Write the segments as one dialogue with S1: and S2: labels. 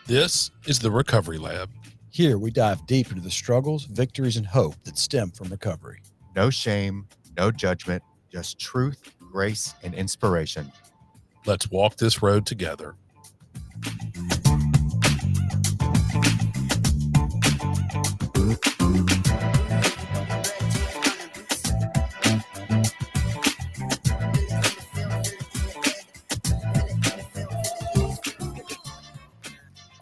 S1: This is the Recovery Lab.
S2: Here we dive deep into the struggles, victories, and hope that stem from recovery.
S3: No shame, no judgment, just truth, grace, and inspiration.
S1: Let's walk this road together.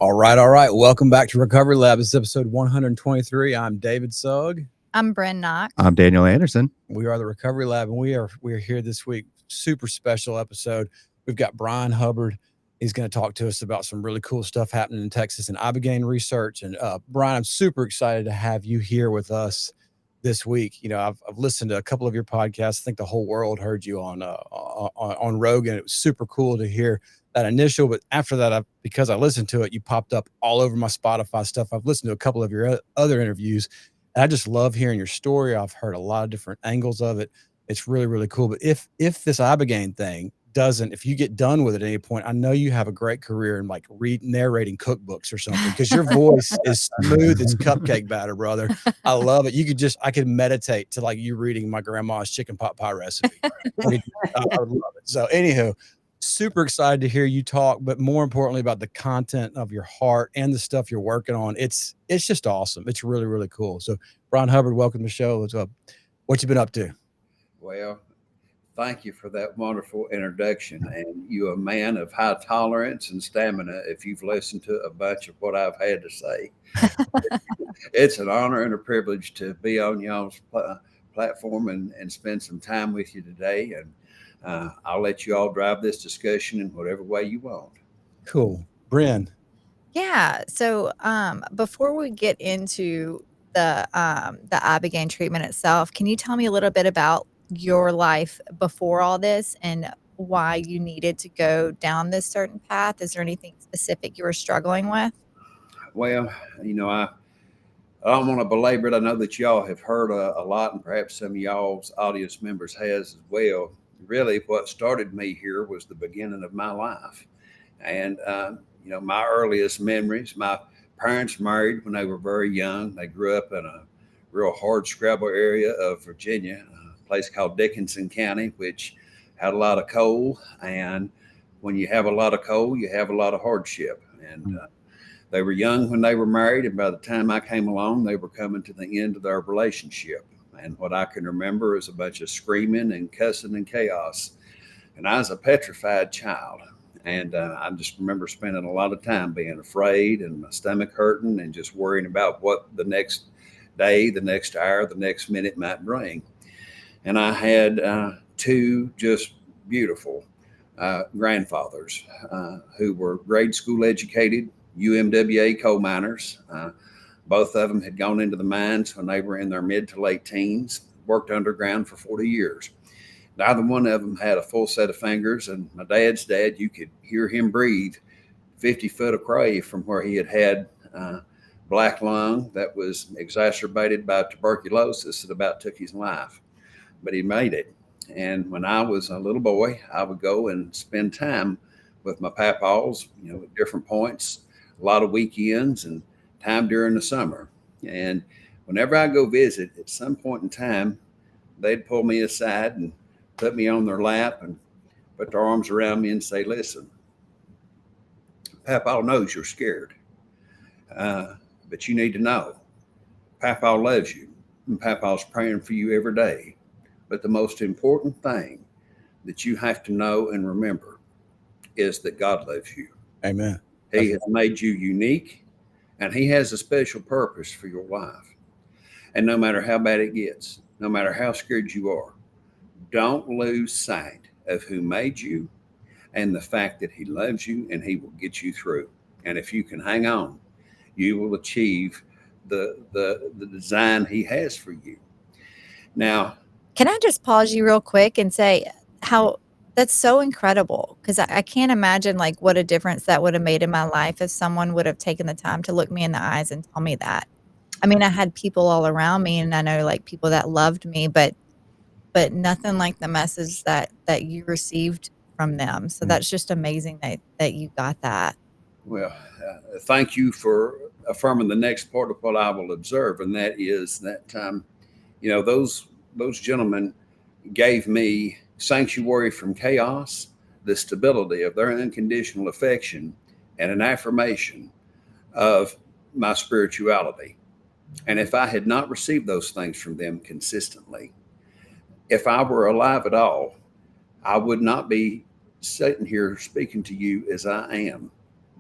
S2: All right. Welcome back to Recovery Lab. This is episode 123. I'm David Sugg.
S4: I'm Brynn Knox.
S3: I'm Daniel Anderson.
S2: We are the Recovery Lab, and we are here this week. Super special episode. We've got Bryan Hubbard. He's going to talk to us about some really cool stuff happening in Texas and Ibogaine research. And Bryan, I'm super excited to have you here with us this week. You know, I've listened to a couple of your podcasts. I think the whole world heard you on Rogan. It was super cool to hear that initial, but after that, because I listened to it, you popped up all over my Spotify stuff. I've listened to a couple of your other interviews, and I just love hearing your story. I've heard a lot of different angles of it. It's really, really cool. But if this Ibogaine thing if you get done with it at any point, I know you have a great career in like narrating cookbooks or something, because your voice is smooth as cupcake batter, brother. I love it. I could meditate to like you reading my grandma's chicken pot pie recipe. I would love it. So anywho, super excited to hear you talk, but more importantly about the content of your heart and the stuff you're working on. It's just awesome. It's really, really cool. So Bryan Hubbard, welcome to the show. What's up? What you been up to?
S5: Well, thank you for that wonderful introduction. And you're a man of high tolerance and stamina if you've listened to a bunch of what I've had to say. It's an honor and a privilege to be on y'all's platform and spend some time with you today. And I'll let you all drive this discussion in whatever way you want.
S2: Cool. Brynn.
S4: Yeah. So before we get into the Ibogaine treatment itself, can you tell me a little bit about your life before all this and why you needed to go down this certain path? Is there anything specific you were struggling with?
S5: Well, I don't want to belabor it. I know that y'all have heard a lot, and perhaps some of y'all's audience members has as well. Really, what started me here was the beginning of my life. And, my earliest memories, my parents married when they were very young. They grew up in a real hard scrabble area of Virginia, a place called Dickinson County, which had a lot of coal. And when you have a lot of coal, you have a lot of hardship. And they were young when they were married. And by the time I came along, they were coming to the end of their relationship. And what I can remember is a bunch of screaming and cussing and chaos. And I was a petrified child. And I just remember spending a lot of time being afraid and my stomach hurting and just worrying about what the next day, the next hour, the next minute might bring. And I had two just beautiful grandfathers who were grade school educated, UMWA coal miners. Both of them had gone into the mines when they were in their mid to late teens, worked underground for 40 years. Neither one of them had a full set of fingers, and my dad's dad, you could hear him breathe 50 foot away from where he had black lung that was exacerbated by tuberculosis that about took his life. But he made it. And when I was a little boy, I would go and spend time with my papaws, at different points, a lot of weekends and time during the summer. And whenever I go visit, at some point in time, they'd pull me aside and put me on their lap and put their arms around me and say, listen, Papa knows you're scared, but you need to know Papa loves you and Papa's praying for you every day. But the most important thing that you have to know and remember is that God loves you.
S2: Amen.
S5: He has made you unique, and he has a special purpose for your life. And no matter how bad it gets, no matter how scared you are, don't lose sight of who made you and the fact that he loves you and he will get you through. And if you can hang on, you will achieve the design he has for you. Now,
S4: can I just pause you real quick and say how that's so incredible? Because I can't imagine like what a difference that would have made in my life if someone would have taken the time to look me in the eyes and tell me that. I mean, I had people all around me, and I know like people that loved me, but nothing like the message that you received from them. So that's just amazing that you got that.
S5: Well, thank you for affirming the next part of what I will observe, and that is that those gentlemen gave me sanctuary from chaos, the stability of their unconditional affection, and an affirmation of my spirituality. And if I had not received those things from them consistently, if I were alive at all, I would not be sitting here speaking to you as I am.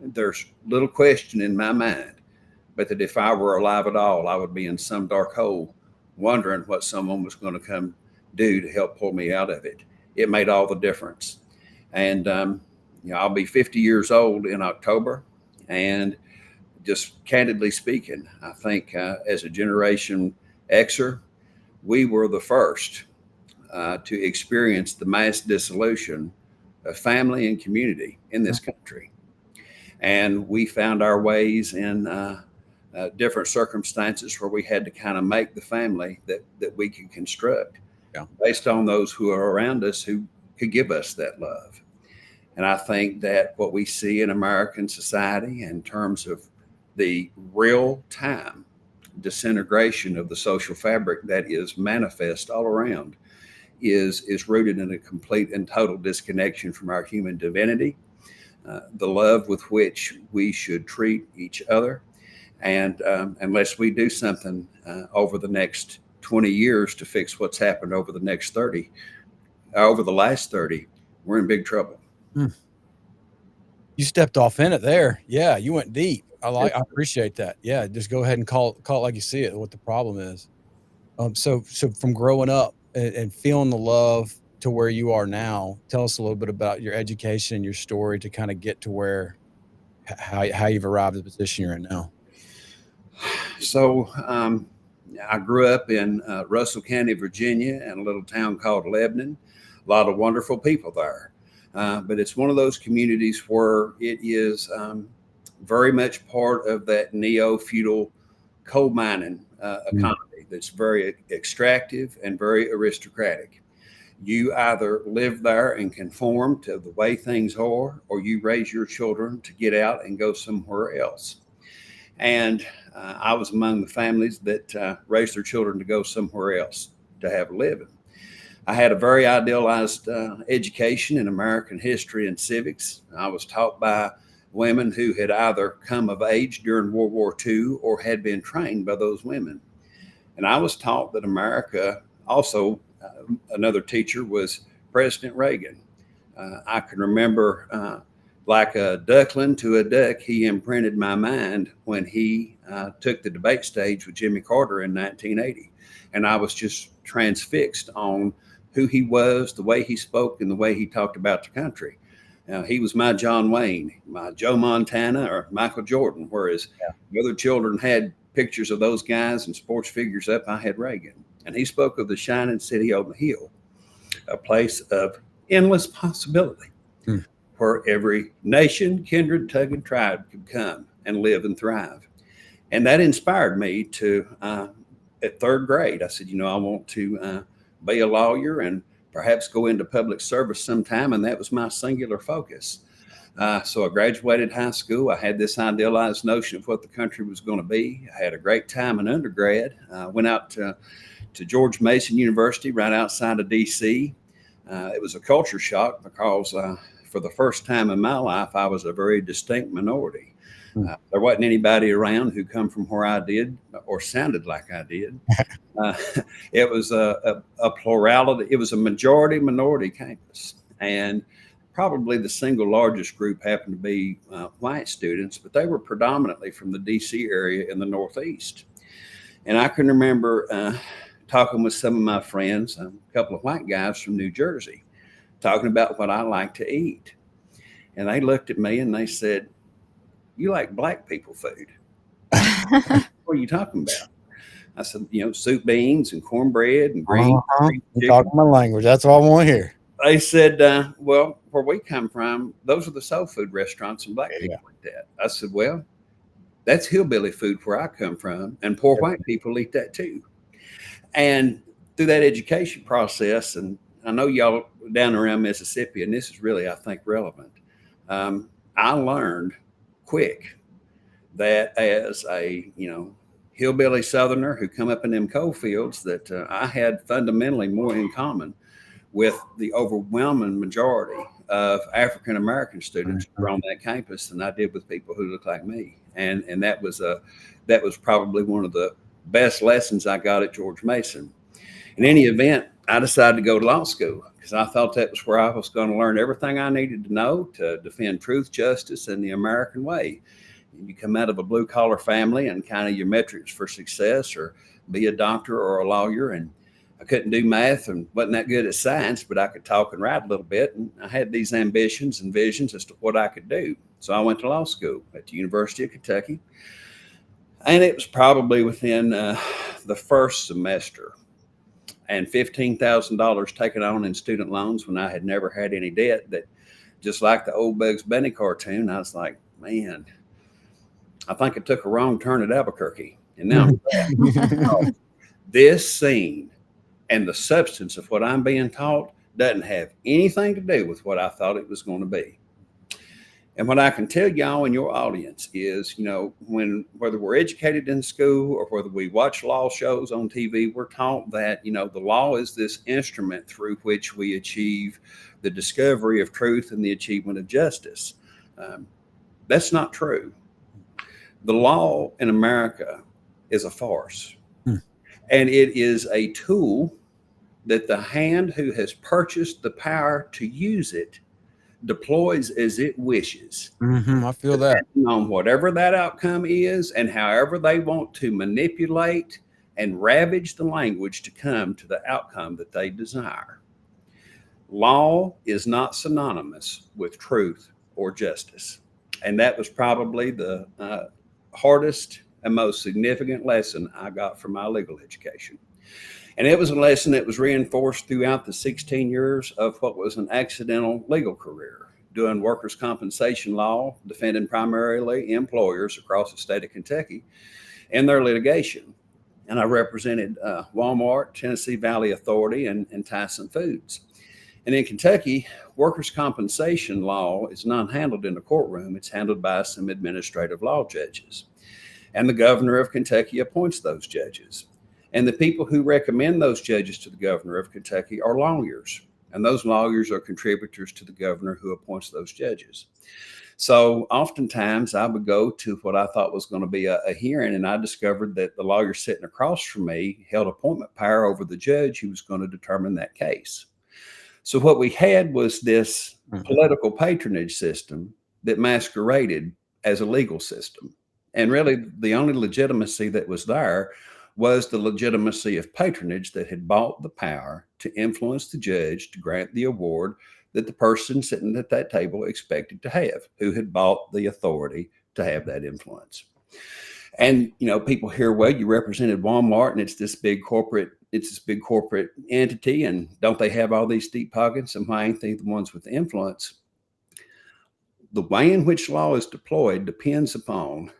S5: There's little question in my mind, but that if I were alive at all, I would be in some dark hole wondering what someone was going to come do to help pull me out of it. It made all the difference. And, I'll be 50 years old in October. And just candidly speaking, I think as a Generation Xer, we were the first to experience the mass dissolution of family and community in this country. And we found our ways in different circumstances where we had to kind of make the family that we could construct based on those who are around us who could give us that love. And I think that what we see in American society in terms of the real time disintegration of the social fabric that is manifest all around is rooted in a complete and total disconnection from our human divinity, the love with which we should treat each other. And unless we do something over the next 20 years to fix what's happened over the next 30, over the last 30, we're in big trouble.
S2: You stepped off in it there. Yeah, you went deep. I appreciate that. Yeah, just go ahead and call it like you see it, what the problem is. So from growing up and feeling the love to where you are now, tell us a little bit about your education and your story to kind of get to where how you've arrived at the position you're in now.
S5: So I grew up in Russell County, Virginia, in a little town called Lebanon. A lot of wonderful people there. But it's one of those communities where it is very much part of that neo-feudal coal mining economy that's very extractive and very aristocratic. You either live there and conform to the way things are, or you raise your children to get out and go somewhere else. And I was among the families that raised their children to go somewhere else to have a living. I had a very idealized education in American history and civics. I was taught by women who had either come of age during World War II or had been trained by those women. And I was taught that America, also another teacher was President Reagan. I can remember like a duckling to a duck, he imprinted my mind when he took the debate stage with Jimmy Carter in 1980. And I was just transfixed on who he was, the way he spoke, and the way he talked about the country. He was my John Wayne, my Joe Montana, or Michael Jordan, whereas the other children had pictures of those guys and sports figures up. I had Reagan. And he spoke of the shining city on the hill, a place of endless possibility where every nation, kindred, tongue, and tribe could come and live and thrive. And that inspired me to, at third grade, I said, I want to be a lawyer and perhaps go into public service sometime. And that was my singular focus. So I graduated high school. I had this idealized notion of what the country was going to be. I had a great time in undergrad. Went out to George Mason University right outside of DC. It was a culture shock because for the first time in my life, I was a very distinct minority. There wasn't anybody around who come from where I did or sounded like I did. It was a plurality. It was a majority minority campus. And probably the single largest group happened to be white students, but they were predominantly from the DC area in the Northeast. And I can remember talking with some of my friends, a couple of white guys from New Jersey, talking about what I like to eat. And they looked at me and they said, "You like black people food." What are you talking about? I said, soup, beans, and cornbread and green.
S2: You're talking my language. That's all I want to hear.
S5: They said, well, where we come from, those are the soul food restaurants and black people like that. I said, well, that's hillbilly food where I come from, and poor white people eat that too. And through that education process, and I know y'all down around Mississippi, and this is really, I think, relevant. I learned quick that as a, hillbilly Southerner who come up in them coal fields, that I had fundamentally more in common with the overwhelming majority of African American students who were on that campus than I did with people who look like me. And that was probably one of the best lessons I got at George Mason. In any event, I decided to go to law school because I thought that was where I was going to learn everything I needed to know to defend truth, justice, and the American way. You come out of a blue collar family and kind of your metrics for success or be a doctor or a lawyer. And I couldn't do math and wasn't that good at science, but I could talk and write a little bit. And I had these ambitions and visions as to what I could do. So I went to law school at the University of Kentucky. And it was probably within the first semester and $15,000 taken on in student loans when I had never had any debt, that just like the old Bugs Bunny cartoon, I was like, man, I think I took a wrong turn at Albuquerque. And now this scene and the substance of what I'm being taught doesn't have anything to do with what I thought it was going to be. And what I can tell y'all in your audience is, whether we're educated in school or whether we watch law shows on TV, we're taught that, the law is this instrument through which we achieve the discovery of truth and the achievement of justice. That's not true. The law in America is a farce. And it is a tool that the hand who has purchased the power to use it deploys as it wishes.
S2: I feel that.
S5: On whatever that outcome is and however they want to manipulate and ravage the language to come to the outcome that they desire. Law is not synonymous with truth or justice. And that was probably the hardest and most significant lesson I got from my legal education. And it was a lesson that was reinforced throughout the 16 years of what was an accidental legal career, doing workers' compensation law, defending primarily employers across the state of Kentucky in their litigation. And I represented Walmart, Tennessee Valley Authority, and Tyson Foods. And in Kentucky, workers' compensation law is not handled in the courtroom. It's handled by some administrative law judges. And the governor of Kentucky appoints those judges. And the people who recommend those judges to the governor of Kentucky are lawyers. And those lawyers are contributors to the governor who appoints those judges. So oftentimes I would go to what I thought was going to be a hearing, and I discovered that the lawyer sitting across from me held appointment power over the judge who was going to determine that case. So what we had was this political patronage system that masqueraded as a legal system. And really the only legitimacy that was there was the legitimacy of patronage that had bought the power to influence the judge to grant the award that the person sitting at that table expected to have, who had bought the authority to have that influence. And, people hear, well, you represented Walmart and it's this big corporate entity. And don't they have all these deep pockets? And why ain't they the ones with the influence? The way in which law is deployed depends upon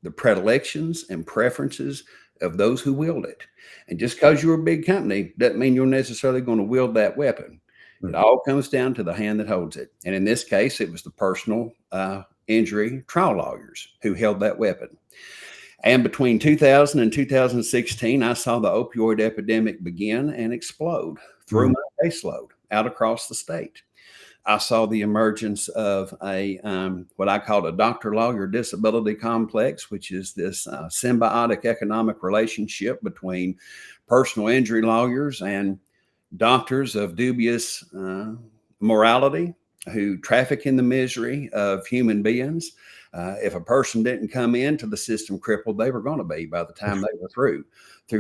S5: the predilections and preferences of those who wield it. And just because you're a big company doesn't mean you're necessarily going to wield that weapon. It all comes down to the hand that holds it. And in this case, it was the personal injury trial lawyers who held that weapon. And between 2000 and 2016, I saw the opioid epidemic begin and explode through my caseload out across the state. I saw the emergence of what I called a doctor-lawyer disability complex, which is this symbiotic economic relationship between personal injury lawyers and doctors of dubious morality who traffic in the misery of human beings. If a person didn't come into the system crippled, they were going to be by the time they were through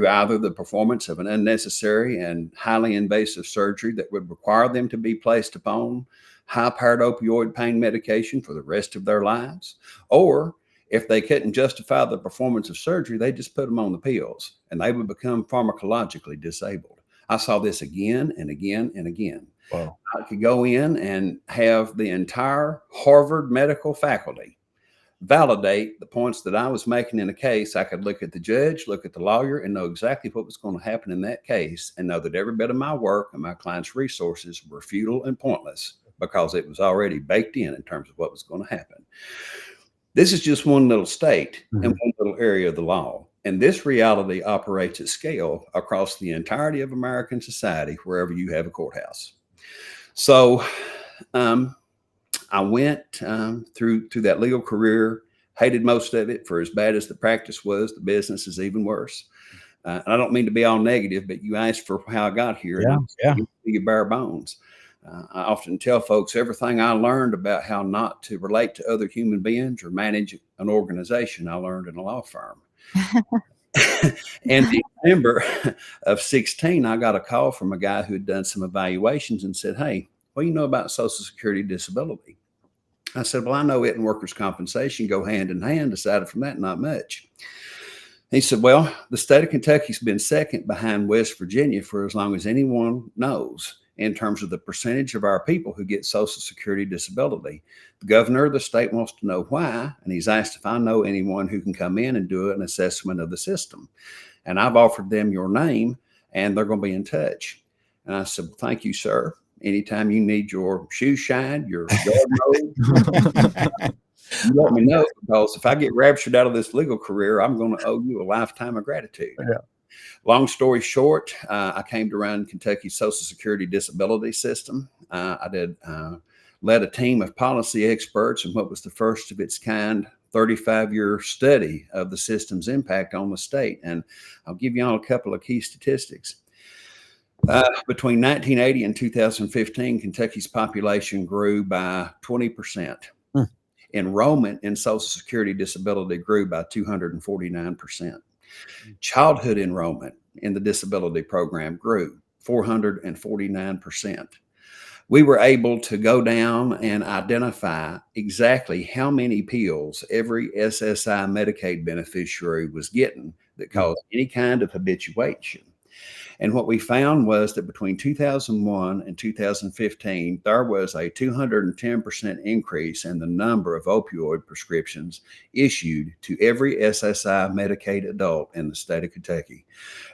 S5: either the performance of an unnecessary and highly invasive surgery that would require them to be placed upon high-powered opioid pain medication for the rest of their lives, or if they couldn't justify the performance of surgery, they just put them on the pills and they would become pharmacologically disabled. I saw this again and again and again.
S2: Wow.
S5: I could go in and have the entire Harvard medical faculty validate the points that I was making in a case. I could look at the judge, look at the lawyer, and know exactly what was going to happen in that case, and know that every bit of my work and my client's resources were futile and pointless because it was already baked in terms of what was going to happen. This is just one little state and one little area of the law. And this reality operates at scale across the entirety of American society, wherever you have a courthouse. So I went through that legal career, hated most of it. For as bad as the practice was, the business is even worse. And I don't mean to be all negative, but you asked for how I got here.
S2: Yeah.
S5: You bare bones. I often tell folks everything I learned about how not to relate to other human beings or manage an organization, I learned in a law firm. And in December of 16, I got a call from a guy who had done some evaluations and said, "Hey, what do you know about Social Security disability?" I said, "Well, I know it and workers' compensation go hand in hand. Aside from that, not much." He said, "Well, the state of Kentucky's been second behind West Virginia for as long as anyone knows in terms of the percentage of our people who get Social Security disability. The governor of the state wants to know why, and he's asked if I know anyone who can come in and do an assessment of the system. And I've offered them your name, and they're going to be in touch." And I said, "Well, thank you, sir. Anytime you need your shoes shined, your yard mowed, you let me know, because if I get raptured out of this legal career, I'm going to owe you a lifetime of gratitude."
S2: Yeah.
S5: Long story short, I came to run Kentucky's Social Security disability system. I led a team of policy experts in what was the first of its kind 35-year study of the system's impact on the state. And I'll give you all a couple of key statistics. Between 1980 and 2015, Kentucky's population grew by 20%. Enrollment in Social Security disability grew by 249%. Childhood enrollment in the disability program grew 449%. We were able to go down and identify exactly how many pills every SSI Medicaid beneficiary was getting that caused any kind of habituation. And what we found was that between 2001 and 2015, there was a 210% increase in the number of opioid prescriptions issued to every SSI Medicaid adult in the state of Kentucky.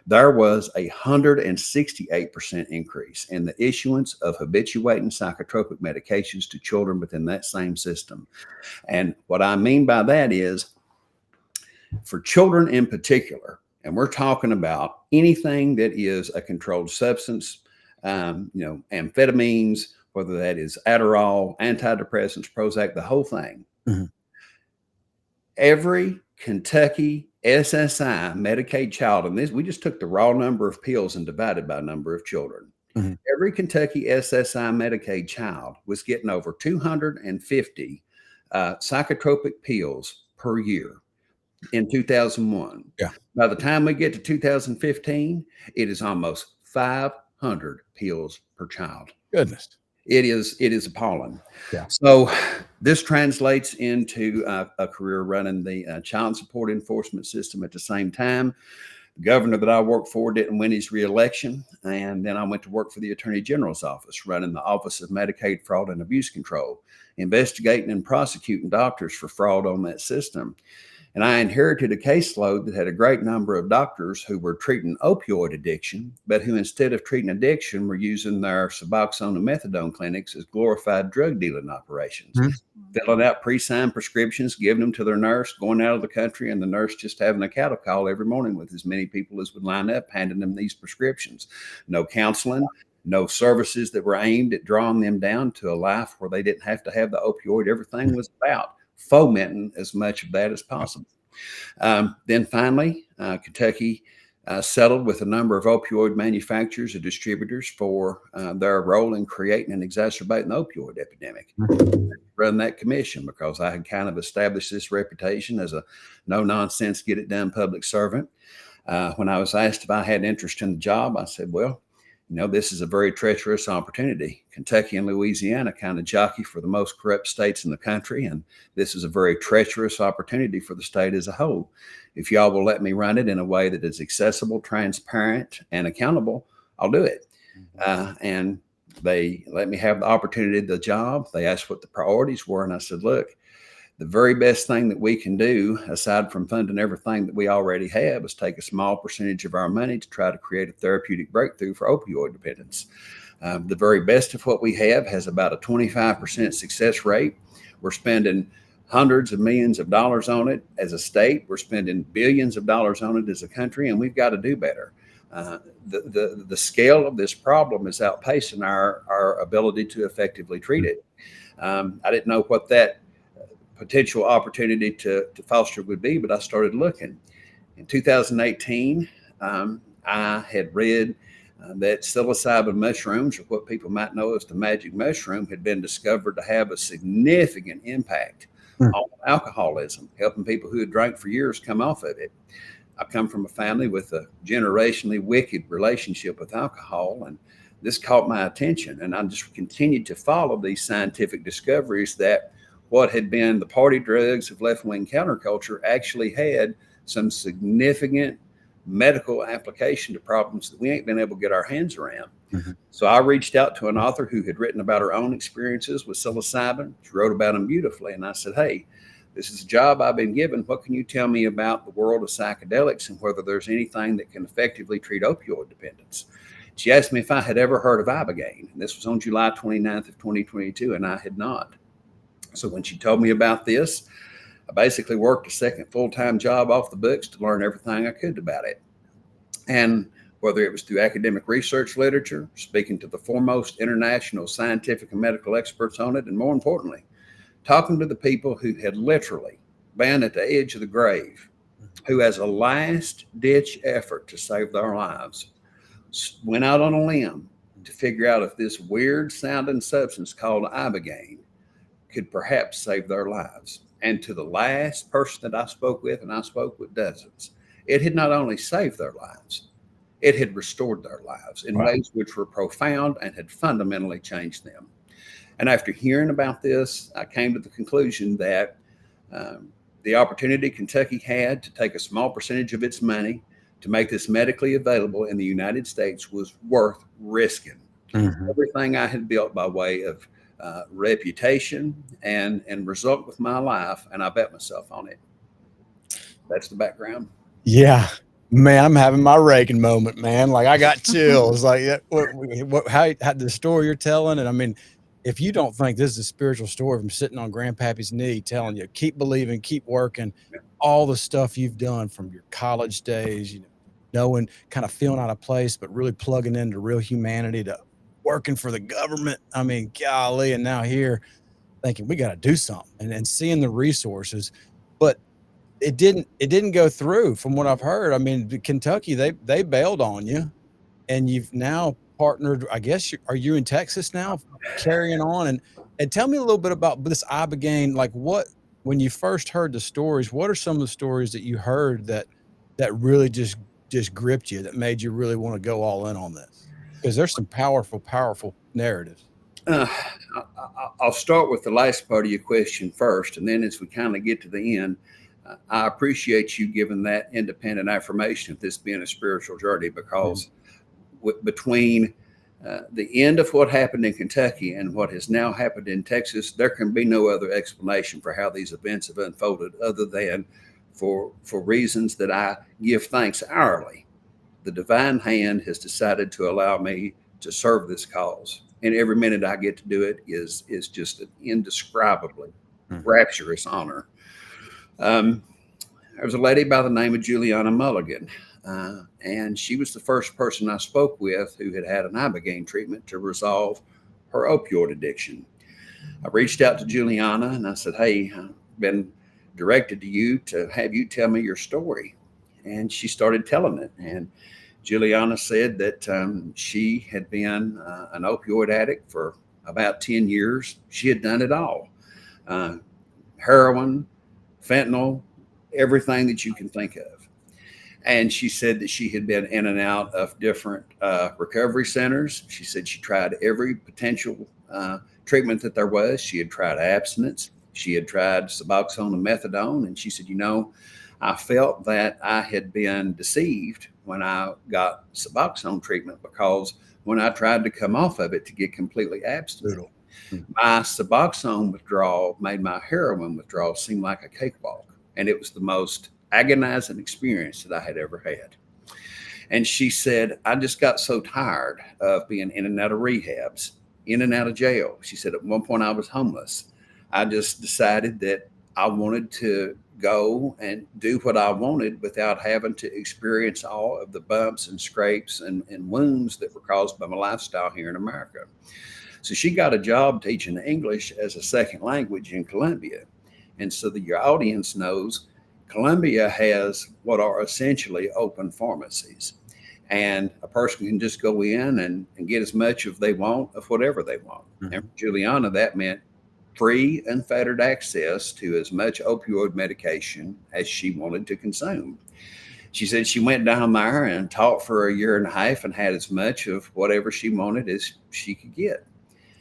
S5: There was a 168% increase in the issuance of habituating psychotropic medications to children within that same system. And what I mean by that is, for children in particular, and we're talking about anything that is a controlled substance, amphetamines, whether that is Adderall, antidepressants, Prozac, the whole thing. Every Kentucky SSI Medicaid child, and this, we just took the raw number of pills and divided by number of children. Every Kentucky SSI Medicaid child was getting over 250 psychotropic pills per year. In 2001.
S2: Yeah.
S5: By the time we get to 2015, it is almost 500 pills per child.
S2: Goodness.
S5: It is appalling.
S2: Yeah.
S5: So this translates into a career running the child support enforcement system at the same time. The governor that I worked for didn't win his reelection. And then I went to work for the Attorney General's office, running the Office of Medicaid Fraud and Abuse Control, investigating and prosecuting doctors for fraud on that system. And I inherited a caseload that had a great number of doctors who were treating opioid addiction, but who, instead of treating addiction, were using their Suboxone and methadone clinics as glorified drug dealing operations, filling out pre-signed prescriptions, giving them to their nurse, going out of the country, and the nurse just having a cattle call every morning with as many people as would line up, handing them these prescriptions. No counseling, no services that were aimed at drawing them down to a life where they didn't have to have the opioid. Everything was about fomenting as much of that as possible. Then finally, Kentucky settled with a number of opioid manufacturers and distributors for their role in creating and exacerbating the opioid epidemic. Run that commission because I had kind of established this reputation as a no-nonsense, get-it-done public servant. When I was asked if I had interest in the job, I said, well, this is a very treacherous opportunity. Kentucky and Louisiana kind of jockey for the most corrupt states in the country, and this is a very treacherous opportunity for the state as a whole. If y'all will let me run it in a way that is accessible, transparent, and accountable, I'll do it. And they let me have the opportunity of the job. They asked what the priorities were, and I said, look, the very best thing that we can do, aside from funding everything that we already have, is take a small percentage of our money to try to create a therapeutic breakthrough for opioid dependence. The very best of what we have has about a 25% success rate. We're spending hundreds of millions of dollars on it as a state. We're spending billions of dollars on it as a country, and we've got to do better. The scale of this problem is outpacing our ability to effectively treat it. I didn't know what that potential opportunity to foster would be, but I started looking. In 2018, I had read that psilocybin mushrooms, or what people might know as the magic mushroom, had been discovered to have a significant impact on alcoholism, helping people who had drank for years come off of it. I come from a family with a generationally wicked relationship with alcohol, and this caught my attention. And I just continued to follow these scientific discoveries that what had been the party drugs of left-wing counterculture actually had some significant medical application to problems that we ain't been able to get our hands around. So I reached out to an author who had written about her own experiences with psilocybin. She wrote about them beautifully. And I said, hey, this is a job I've been given. What can you tell me about the world of psychedelics and whether there's anything that can effectively treat opioid dependence? She asked me if I had ever heard of Ibogaine. And this was on July 29th of 2022, and I had not. So when she told me about this, I basically worked a second full-time job off the books to learn everything I could about it. And whether it was through academic research literature, speaking to the foremost international scientific and medical experts on it, and more importantly, talking to the people who had literally been at the edge of the grave, who as a last-ditch effort to save their lives, went out on a limb to figure out if this weird-sounding substance called Ibogaine could perhaps save their lives. And to the last person that I spoke with, and I spoke with dozens, it had not only saved their lives, it had restored their lives in ways which were profound and had fundamentally changed them. And after hearing about this, I came to the conclusion that the opportunity Kentucky had to take a small percentage of its money to make this medically available in the United States was worth risking. Everything I had built by way of reputation and result with my life, and I bet myself on it. That's the background.
S2: Yeah, man, I'm having my Reagan moment, man. Like I got chills. Like how the story you're telling, and I mean, if you don't think this is a spiritual story from sitting on Grandpappy's knee, telling you keep believing, keep working, all the stuff you've done from your college days, you know, knowing, kind of feeling out of place, but really plugging into real humanity, to working for the government. I mean, golly, and now here thinking we got to do something, and seeing the resources, but it didn't go through from what I've heard. I mean, Kentucky, they bailed on you, and you've now partnered. I guess are you in Texas now, carrying on? And tell me a little bit about this Ibogaine. Like, what, when you first heard the stories, what are some of the stories that you heard that really just gripped you, that made you really want to go all in on this? Because there's some powerful narratives.
S5: I'll start with the last part of your question first, and then as we kind of get to the end, I appreciate you giving that independent affirmation of this being a spiritual journey, because between the end of what happened in Kentucky and what has now happened in Texas, there can be no other explanation for how these events have unfolded other than for reasons that I give thanks hourly. The divine hand has decided to allow me to serve this cause, and every minute I get to do it is just an indescribably rapturous honor. There was a lady by the name of Juliana Mulligan, and she was the first person I spoke with who had had an Ibogaine treatment to resolve her opioid addiction. I reached out to Juliana and I said, hey, I've been directed to you to have you tell me your story. And she started telling it. And Juliana said that she had been an opioid addict for about 10 years. She had done it all. Heroin, fentanyl, everything that you can think of. And she said that she had been in and out of different recovery centers. She said she tried every potential treatment that there was. She had tried abstinence. She had tried Suboxone and methadone. And she said, you know, I felt that I had been deceived when I got Suboxone treatment, because when I tried to come off of it to get completely abstinent, my Suboxone withdrawal made my heroin withdrawal seem like a cakewalk. And it was the most agonizing experience that I had ever had. And she said, I just got so tired of being in and out of rehabs, in and out of jail. She said, at one point I was homeless. I just decided that I wanted to go and do what I wanted without having to experience all of the bumps and scrapes and wounds that were caused by my lifestyle here in America. So she got a job teaching English as a second language in Columbia. And so that your audience knows, Columbia has what are essentially open pharmacies. And a person can just go in and get as much as they want of whatever they want.
S2: Mhm.
S5: And for Juliana, that meant free, unfettered access to as much opioid medication as she wanted to consume. She said she went down there and taught for a year and a half and had as much of whatever she wanted as she could get.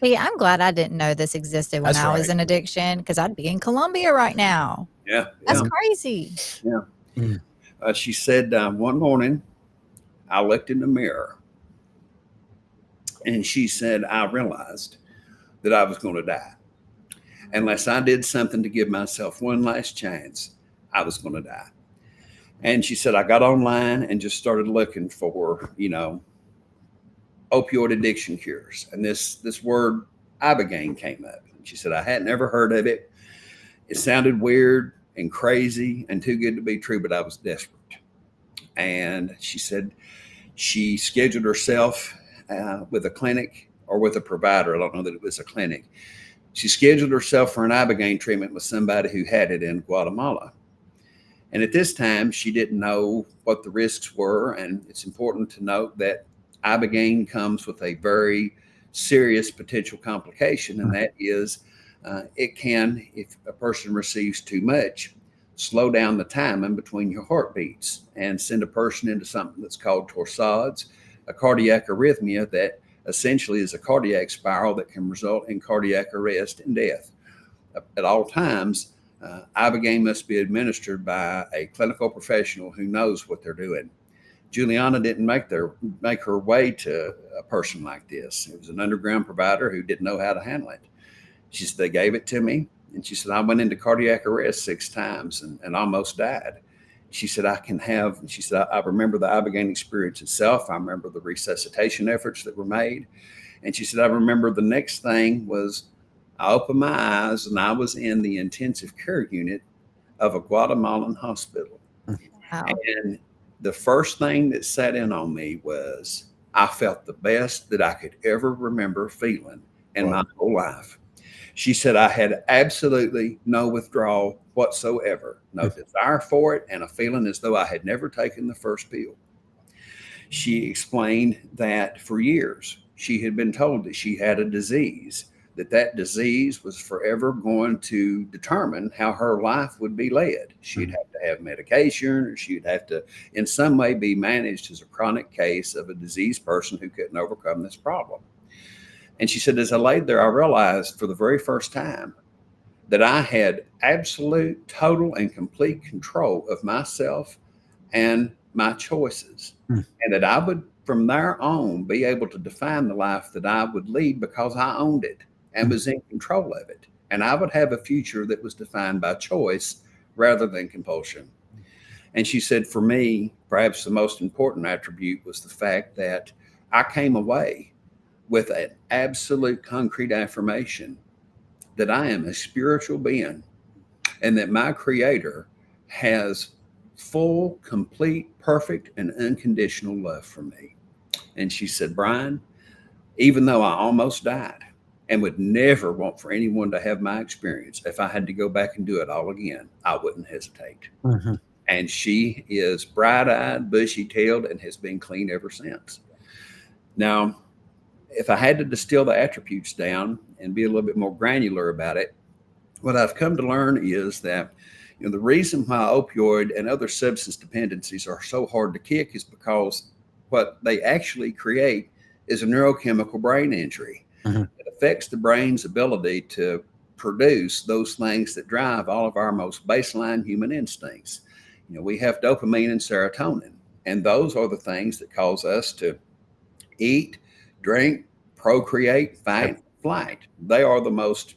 S4: See, I'm glad I didn't know this existed when
S2: That's
S4: I was
S2: right.
S4: in addiction, because I'd be in Colombia right now.
S5: Yeah.
S4: That's
S5: yeah.
S4: crazy.
S5: She said, one morning I looked in the mirror and she said, I realized that I was going to die. Unless I did something to give myself one last chance, I was going to die. And she said, I got online and just started looking for, opioid addiction cures. And this word Ibogaine came up. And she said, I hadn't ever heard of it. It sounded weird and crazy and too good to be true, but I was desperate. And she said she scheduled herself with a clinic or with a provider. I don't know that it was a clinic. She scheduled herself for an Ibogaine treatment with somebody who had it in Guatemala. And at this time, she didn't know what the risks were. And it's important to note that Ibogaine comes with a very serious potential complication. And that is it can, if a person receives too much, slow down the time in between your heartbeats and send a person into something that's called torsades, a cardiac arrhythmia that essentially is a cardiac spiral that can result in cardiac arrest and death. At all times, Ibogaine must be administered by a clinical professional who knows what they're doing. Juliana didn't make her way to a person like this. It was an underground provider who didn't know how to handle it. She said, they gave it to me. And she said, I went into cardiac arrest 6 times and almost died. She said, I remember the Ibogaine experience itself. I remember the resuscitation efforts that were made. And she said, I remember the next thing was I opened my eyes and I was in the intensive care unit of a Guatemalan hospital.
S4: Wow.
S5: And the first thing that sat in on me was I felt the best that I could ever remember feeling in my whole life. She said, I had absolutely no withdrawal whatsoever, no desire for it, and a feeling as though I had never taken the first pill. She explained that for years, she had been told that she had a disease, that disease was forever going to determine how her life would be led. She'd have to have medication, or she'd have to in some way be managed as a chronic case of a diseased person who couldn't overcome this problem. And she said, as I laid there, I realized for the very first time that I had absolute, total, and complete control of myself and my choices. And that I would, from there on, be able to define the life that I would lead because I owned it and was in control of it. And I would have a future that was defined by choice rather than compulsion. And she said, for me, perhaps the most important attribute was the fact that I came away with an absolute concrete affirmation that I am a spiritual being and that my Creator has full, complete, perfect, and unconditional love for me. And she said, Bryan, even though I almost died and would never want for anyone to have my experience, if I had to go back and do it all again, I wouldn't hesitate. And she is bright-eyed, bushy-tailed, and has been clean ever since. Now, if I had to distill the attributes down and be a little bit more granular about it, what I've come to learn is that the reason why opioid and other substance dependencies are so hard to kick is because what they actually create is a neurochemical brain injury. It affects the brain's ability to produce those things that drive all of our most baseline human instincts. We have dopamine and serotonin, and those are the things that cause us to eat, drink, procreate, fight, flight. They are the most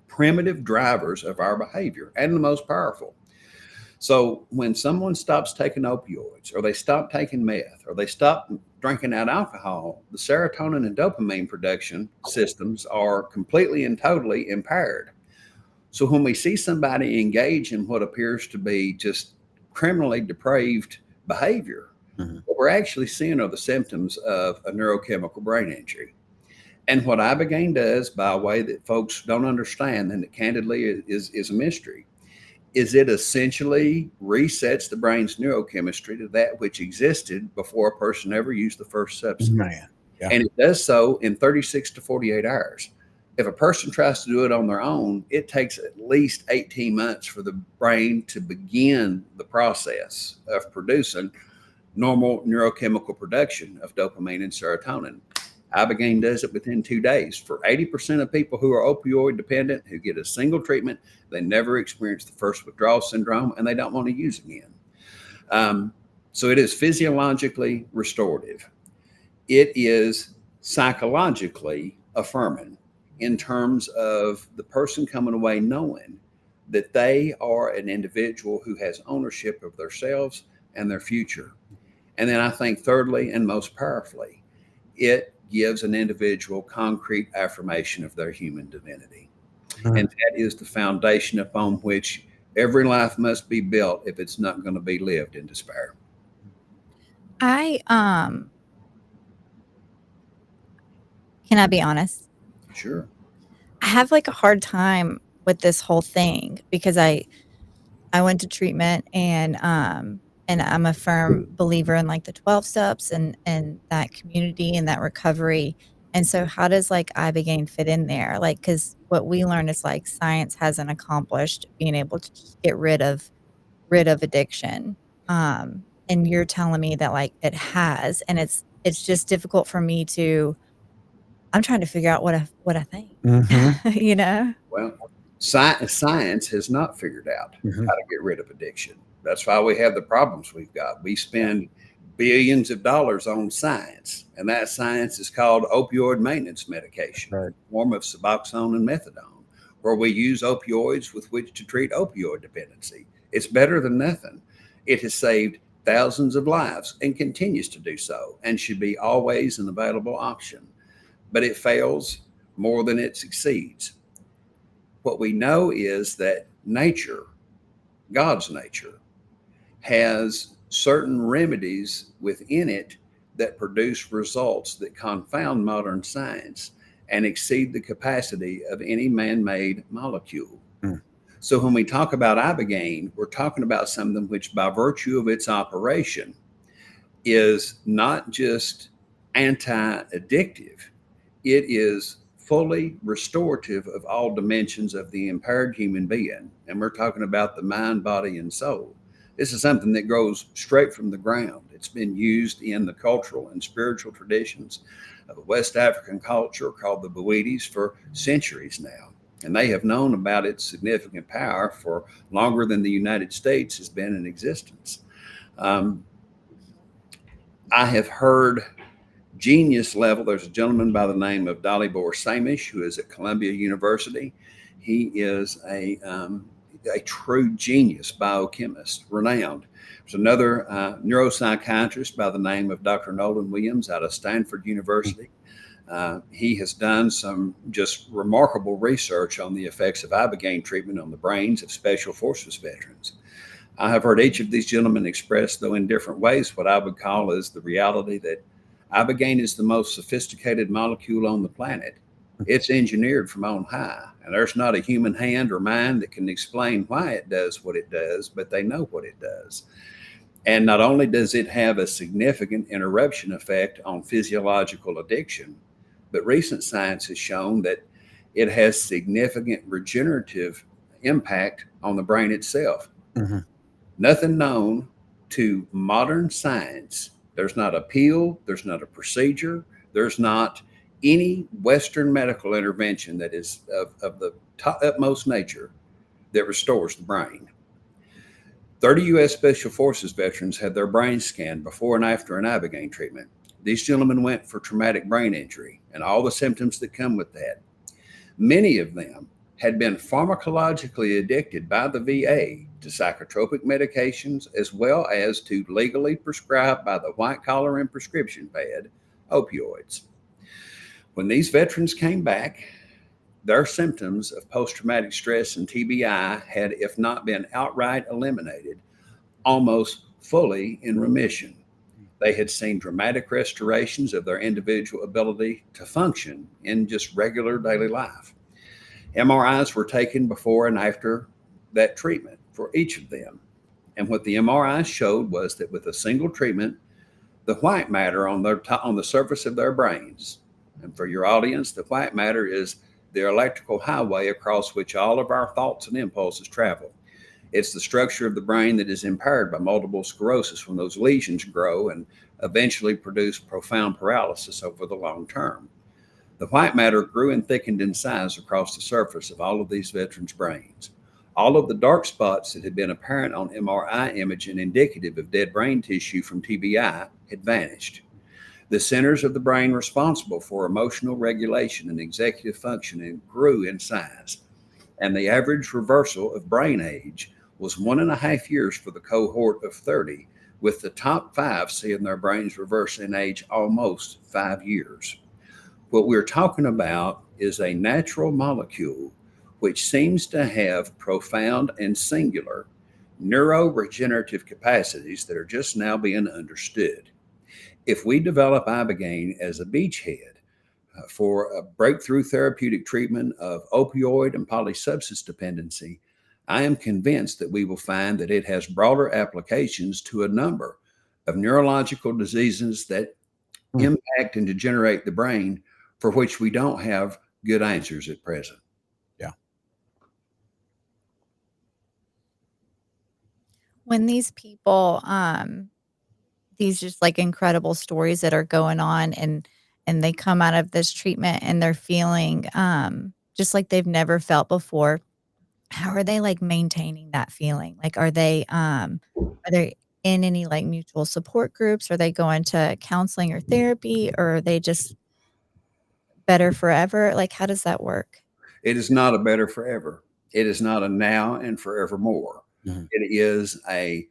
S5: primitive drivers of our behavior and the most powerful. So when someone stops taking opioids, or they stop taking meth, or they stop drinking out alcohol, the serotonin and dopamine production systems are completely and totally impaired. So when we see somebody engage in what appears to be just criminally depraved behavior, what we're actually seeing are the symptoms of a neurochemical brain injury. And what Ibogaine does, by a way that folks don't understand, and that candidly is a mystery, is it essentially resets the brain's neurochemistry to that which existed before a person ever used the first substance.
S2: Man. Yeah.
S5: And it does so in 36 to 48 hours. If a person tries to do it on their own, it takes at least 18 months for the brain to begin the process of producing normal neurochemical production of dopamine and serotonin. Ibogaine does it within 2 days. For 80% of people who are opioid dependent, who get a single treatment, they never experience the first withdrawal syndrome, and they don't want to use again. So it is physiologically restorative. It is psychologically affirming in terms of the person coming away knowing that they are an individual who has ownership of themselves and their future. And then I think thirdly, and most powerfully, it gives an individual concrete affirmation of their human divinity. And that is the foundation upon which every life must be built if it's not going to be lived in despair.
S4: Can I be honest?
S5: Sure.
S4: I have like a hard time with this whole thing because I went to treatment and I'm a firm believer in like the 12 steps and that community and that recovery. And so how does like Ibogaine fit in there? Like, cause what we learned is like science hasn't accomplished being able to just get rid of addiction. And you're telling me that like it has, and it's just difficult for me I'm trying to figure out what I think, you know?
S5: Well, science has not figured out how to get rid of addiction. That's why we have the problems we've got. We spend billions of dollars on science, and that science is called opioid maintenance medication, in the form of Suboxone and methadone, where we use opioids with which to treat opioid dependency. It's better than nothing. It has saved thousands of lives and continues to do so, and should be always an available option. But it fails more than it succeeds. What we know is that nature, God's nature, has certain remedies within it that produce results that confound modern science and exceed the capacity of any man-made molecule. So when we talk about Ibogaine, we're talking about something which, by virtue of its operation, is not just anti-addictive, it is fully restorative of all dimensions of the impaired human being. And we're talking about the mind, body, and soul. This is something that grows straight from the ground. It's been used in the cultural and spiritual traditions of a West African culture called the Bawidis for centuries now. And they have known about its significant power for longer than the United States has been in existence. I have heard genius level. There's a gentleman by the name of Dalibor Samish, who is at Columbia University. He is a true genius biochemist, renowned. There's another neuropsychiatrist by the name of Dr. Nolan Williams out of Stanford University. He has done some just remarkable research on the effects of Ibogaine treatment on the brains of Special Forces veterans. I have heard each of these gentlemen express, though in different ways, what I would call is the reality that Ibogaine is the most sophisticated molecule on the planet. It's engineered from on high, and there's not a human hand or mind that can explain why it does what it does, but they know what it does. And not only does it have a significant interruption effect on physiological addiction, but recent science has shown that it has significant regenerative impact on the brain itself. Nothing known to modern science. There's not a pill, there's not a procedure, there's not any Western medical intervention that is of the utmost nature that restores the brain. 30 U.S. Special Forces veterans had their brains scanned before and after an Ibogaine treatment. These gentlemen went for traumatic brain injury and all the symptoms that come with that. Many of them had been pharmacologically addicted by the VA to psychotropic medications, as well as to legally prescribed by the white collar and prescription pad opioids. When these veterans came back, their symptoms of post-traumatic stress and TBI had, if not been outright eliminated, almost fully in remission. They had seen dramatic restorations of their individual ability to function in just regular daily life. MRIs were taken before and after that treatment for each of them. And what the MRI showed was that with a single treatment, the white matter on the surface of their brains, and for your audience, the white matter is the electrical highway across which all of our thoughts and impulses travel. It's the structure of the brain that is impaired by multiple sclerosis when those lesions grow and eventually produce profound paralysis over the long term. The white matter grew and thickened in size across the surface of all of these veterans' brains. All of the dark spots that had been apparent on MRI imaging indicative of dead brain tissue from TBI had vanished. The centers of the brain responsible for emotional regulation and executive functioning grew in size, and the average reversal of brain age was 1.5 years for the cohort of 30, with the top 5 seeing their brains reverse in age almost 5 years. What we're talking about is a natural molecule which seems to have profound and singular neuroregenerative capacities that are just now being understood. If we develop Ibogaine as a beachhead for a breakthrough therapeutic treatment of opioid and polysubstance dependency, I am convinced that we will find that it has broader applications to a number of neurological diseases that impact and degenerate the brain, for which we don't have good answers at present.
S2: Yeah.
S4: When these people, these just like incredible stories that are going on and they come out of this treatment and they're feeling just like they've never felt before, how are they like maintaining that feeling? Like, are they in any like mutual support groups? Are they going to counseling or therapy, or are they just better forever? Like, how does that work?
S5: It is not a better forever. It is not a now and forevermore.
S2: Mm-hmm.
S5: It is a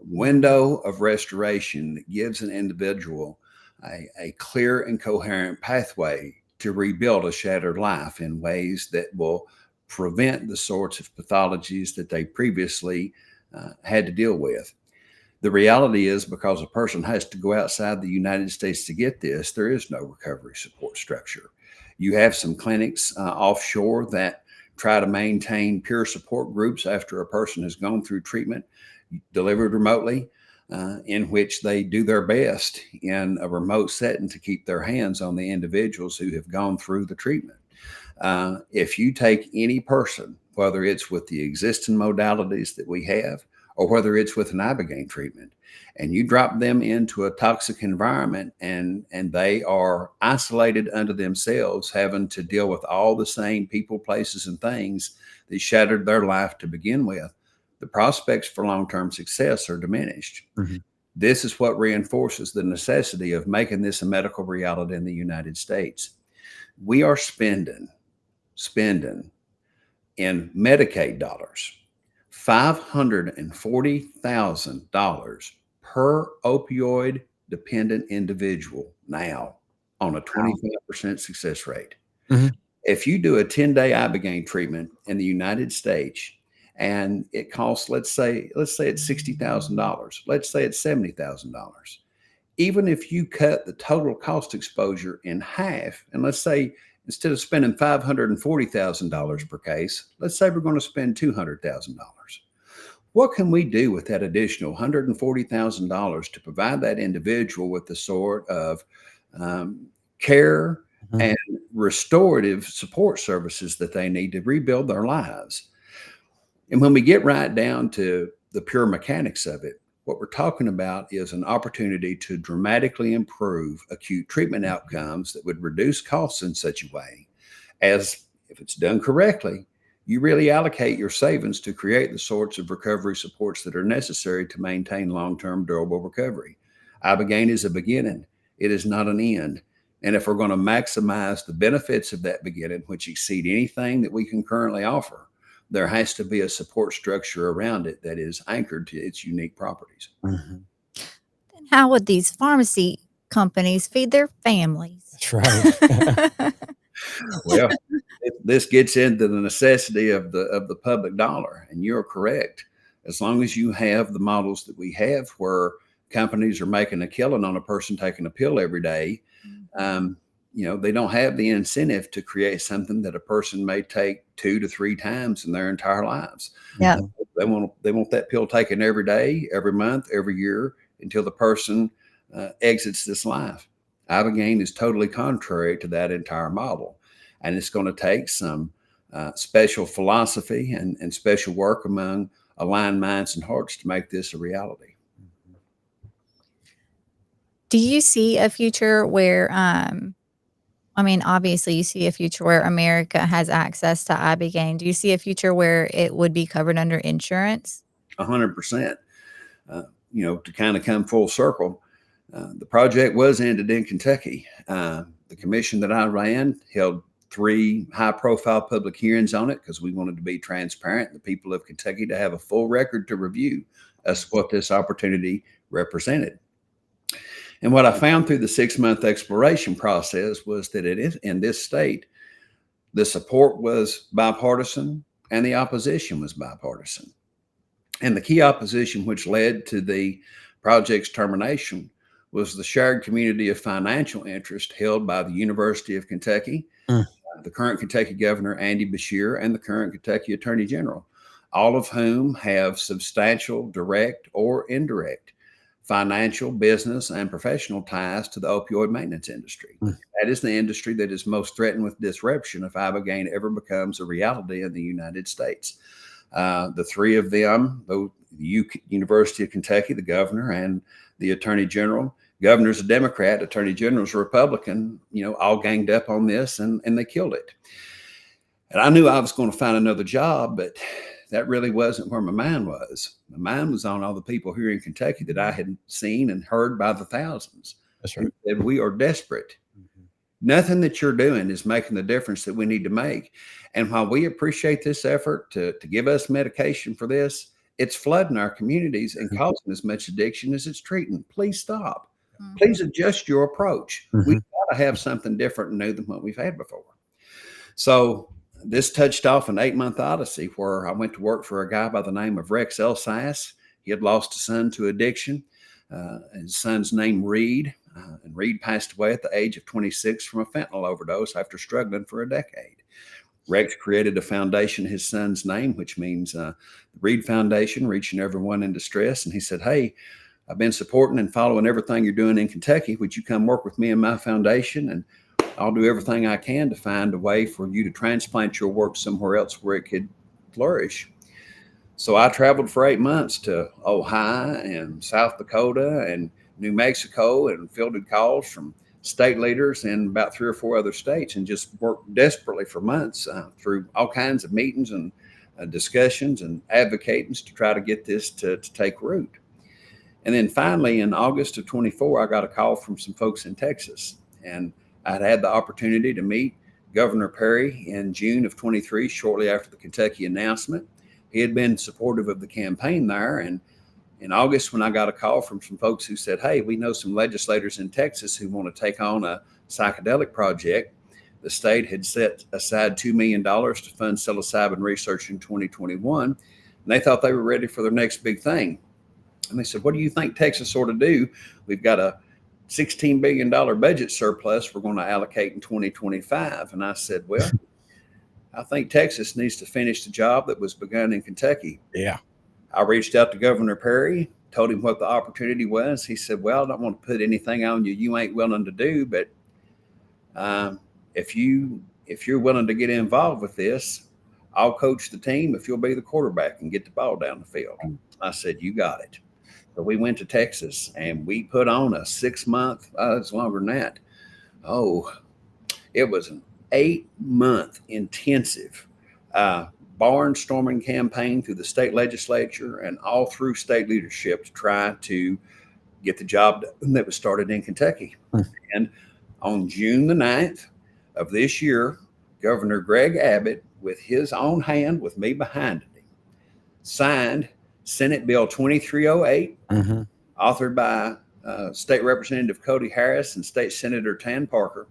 S5: window of restoration that gives an individual a clear and coherent pathway to rebuild a shattered life in ways that will prevent the sorts of pathologies that they previously had to deal with. The reality is, because a person has to go outside the United States to get this, there is no recovery support structure. You have some clinics offshore that try to maintain peer support groups after a person has gone through treatment delivered remotely, in which they do their best in a remote setting to keep their hands on the individuals who have gone through the treatment. If you take any person, whether it's with the existing modalities that we have, or whether it's with an Ibogaine treatment, and you drop them into a toxic environment and they are isolated unto themselves, having to deal with all the same people, places, and things that shattered their life to begin with, the prospects for long-term success are diminished. Mm-hmm. This is what reinforces the necessity of making this a medical reality in the United States. We are spending in Medicaid dollars $540,000 per opioid dependent individual now on a 25% success rate. Mm-hmm. If you do a 10-day Ibogaine treatment in the United States and it costs, let's say it's $60,000, let's say it's $70,000. Even if you cut the total cost exposure in half, and let's say instead of spending $540,000 per case, let's say we're going to spend $200,000. What can we do with that additional $140,000 to provide that individual with the sort of care and restorative support services that they need to rebuild their lives? And when we get right down to the pure mechanics of it, what we're talking about is an opportunity to dramatically improve acute treatment outcomes that would reduce costs in such a way as, if it's done correctly, you really allocate your savings to create the sorts of recovery supports that are necessary to maintain long-term durable recovery. Ibogaine is a beginning. It is not an end. And if we're going to maximize the benefits of that beginning, which exceed anything that we can currently offer, there has to be a support structure around it that is anchored to its unique properties.
S2: Mhm.
S4: Then how would these pharmacy companies feed their families?
S2: That's right.
S5: Well, this gets into the necessity of the public dollar, and you're correct. As long as you have the models that we have, where companies are making a killing on a person taking a pill every day, they don't have the incentive to create something that a person may take 2 to 3 times in their entire lives.
S4: Yeah.
S5: They want that pill taken every day, every month, every year until the person exits this life. Ibogaine is totally contrary to that entire model, and it's going to take some special philosophy and special work among aligned minds and hearts to make this a reality.
S4: Do you see a future where, obviously you see a future where America has access to Ibogaine. Do you see a future where it would be covered under insurance?
S5: 100%. To kind of come full circle, the project was ended in Kentucky. The commission that I ran held 3 high-profile public hearings on it because we wanted to be transparent, the people of Kentucky to have a full record to review as what this opportunity represented. And what I found through the 6-month exploration process was that in this state, the support was bipartisan and the opposition was bipartisan. And the key opposition which led to the project's termination was the shared community of financial interest held by the University of Kentucky, the current Kentucky Governor, Andy Beshear, and the current Kentucky Attorney General, all of whom have substantial direct or indirect financial, business, and professional ties to the opioid maintenance industry. That is the industry that is most threatened with disruption if Ibogaine ever becomes a reality in the United States. The 3 of them, both the University of Kentucky, the governor, and the Attorney General. Governor's a Democrat, Attorney General's a Republican, all ganged up on this, and they killed it. And I knew I was going to find another job, but that really wasn't where my mind was. My mind was on all the people here in Kentucky that I had seen and heard by the thousands.
S2: That's right.
S5: And we are desperate. Nothing that you're doing is making the difference that we need to make. And while we appreciate this effort to give us medication for this, it's flooding our communities and causing as much addiction as it's treating. Please stop. Please adjust your approach. We've got to have something different and new than what we've had before. So this touched off an 8-month odyssey where I went to work for a guy by the name of Rex Elsias. He had lost a son to addiction. His son's name REID, and REID passed away at the age of 26 from a fentanyl overdose after struggling for a decade. Rex created a foundation in his son's name, which means the REID Foundation, reaching everyone in distress. And he said, "Hey, I've been supporting and following everything you're doing in Kentucky. Would you come work with me and my foundation? And I'll do everything I can to find a way for you to transplant your work somewhere else where it could flourish." So I traveled for 8 months to Ohio and South Dakota and New Mexico and fielded calls from state leaders in about 3 or 4 other states and just worked desperately for months through all kinds of meetings and discussions and advocating to try to get this to take root. And then finally, in August of 24, I got a call from some folks in Texas, and I'd had the opportunity to meet Governor Perry in June of 23, shortly after the Kentucky announcement. He had been supportive of the campaign there. And in August, when I got a call from some folks who said, "Hey, we know some legislators in Texas who want to take on a psychedelic project." The state had set aside $2 million to fund psilocybin research in 2021, and they thought they were ready for their next big thing. And they said, "What do you think Texas ought to do? We've got a $16 billion budget surplus we're going to allocate in 2025. And I said, "Well, I think Texas needs to finish the job that was begun in Kentucky."
S2: Yeah.
S5: I reached out to Governor Perry, told him what the opportunity was. He said, "Well, I don't want to put anything on you ain't willing to do, but if you're willing to get involved with this, I'll coach the team if you'll be the quarterback and get the ball down the field." I said, "You got it." So we went to Texas and we put on a 6-month, it's longer than that. It was an 8-month intensive barnstorming campaign through the state legislature and all through state leadership to try to get the job done that was started in Kentucky. And On June the 9th of this year, Governor Greg Abbott, with his own hand, with me behind him, signed Senate Bill 2308, authored by State Representative Cody Harris and State Senator Tan Parker,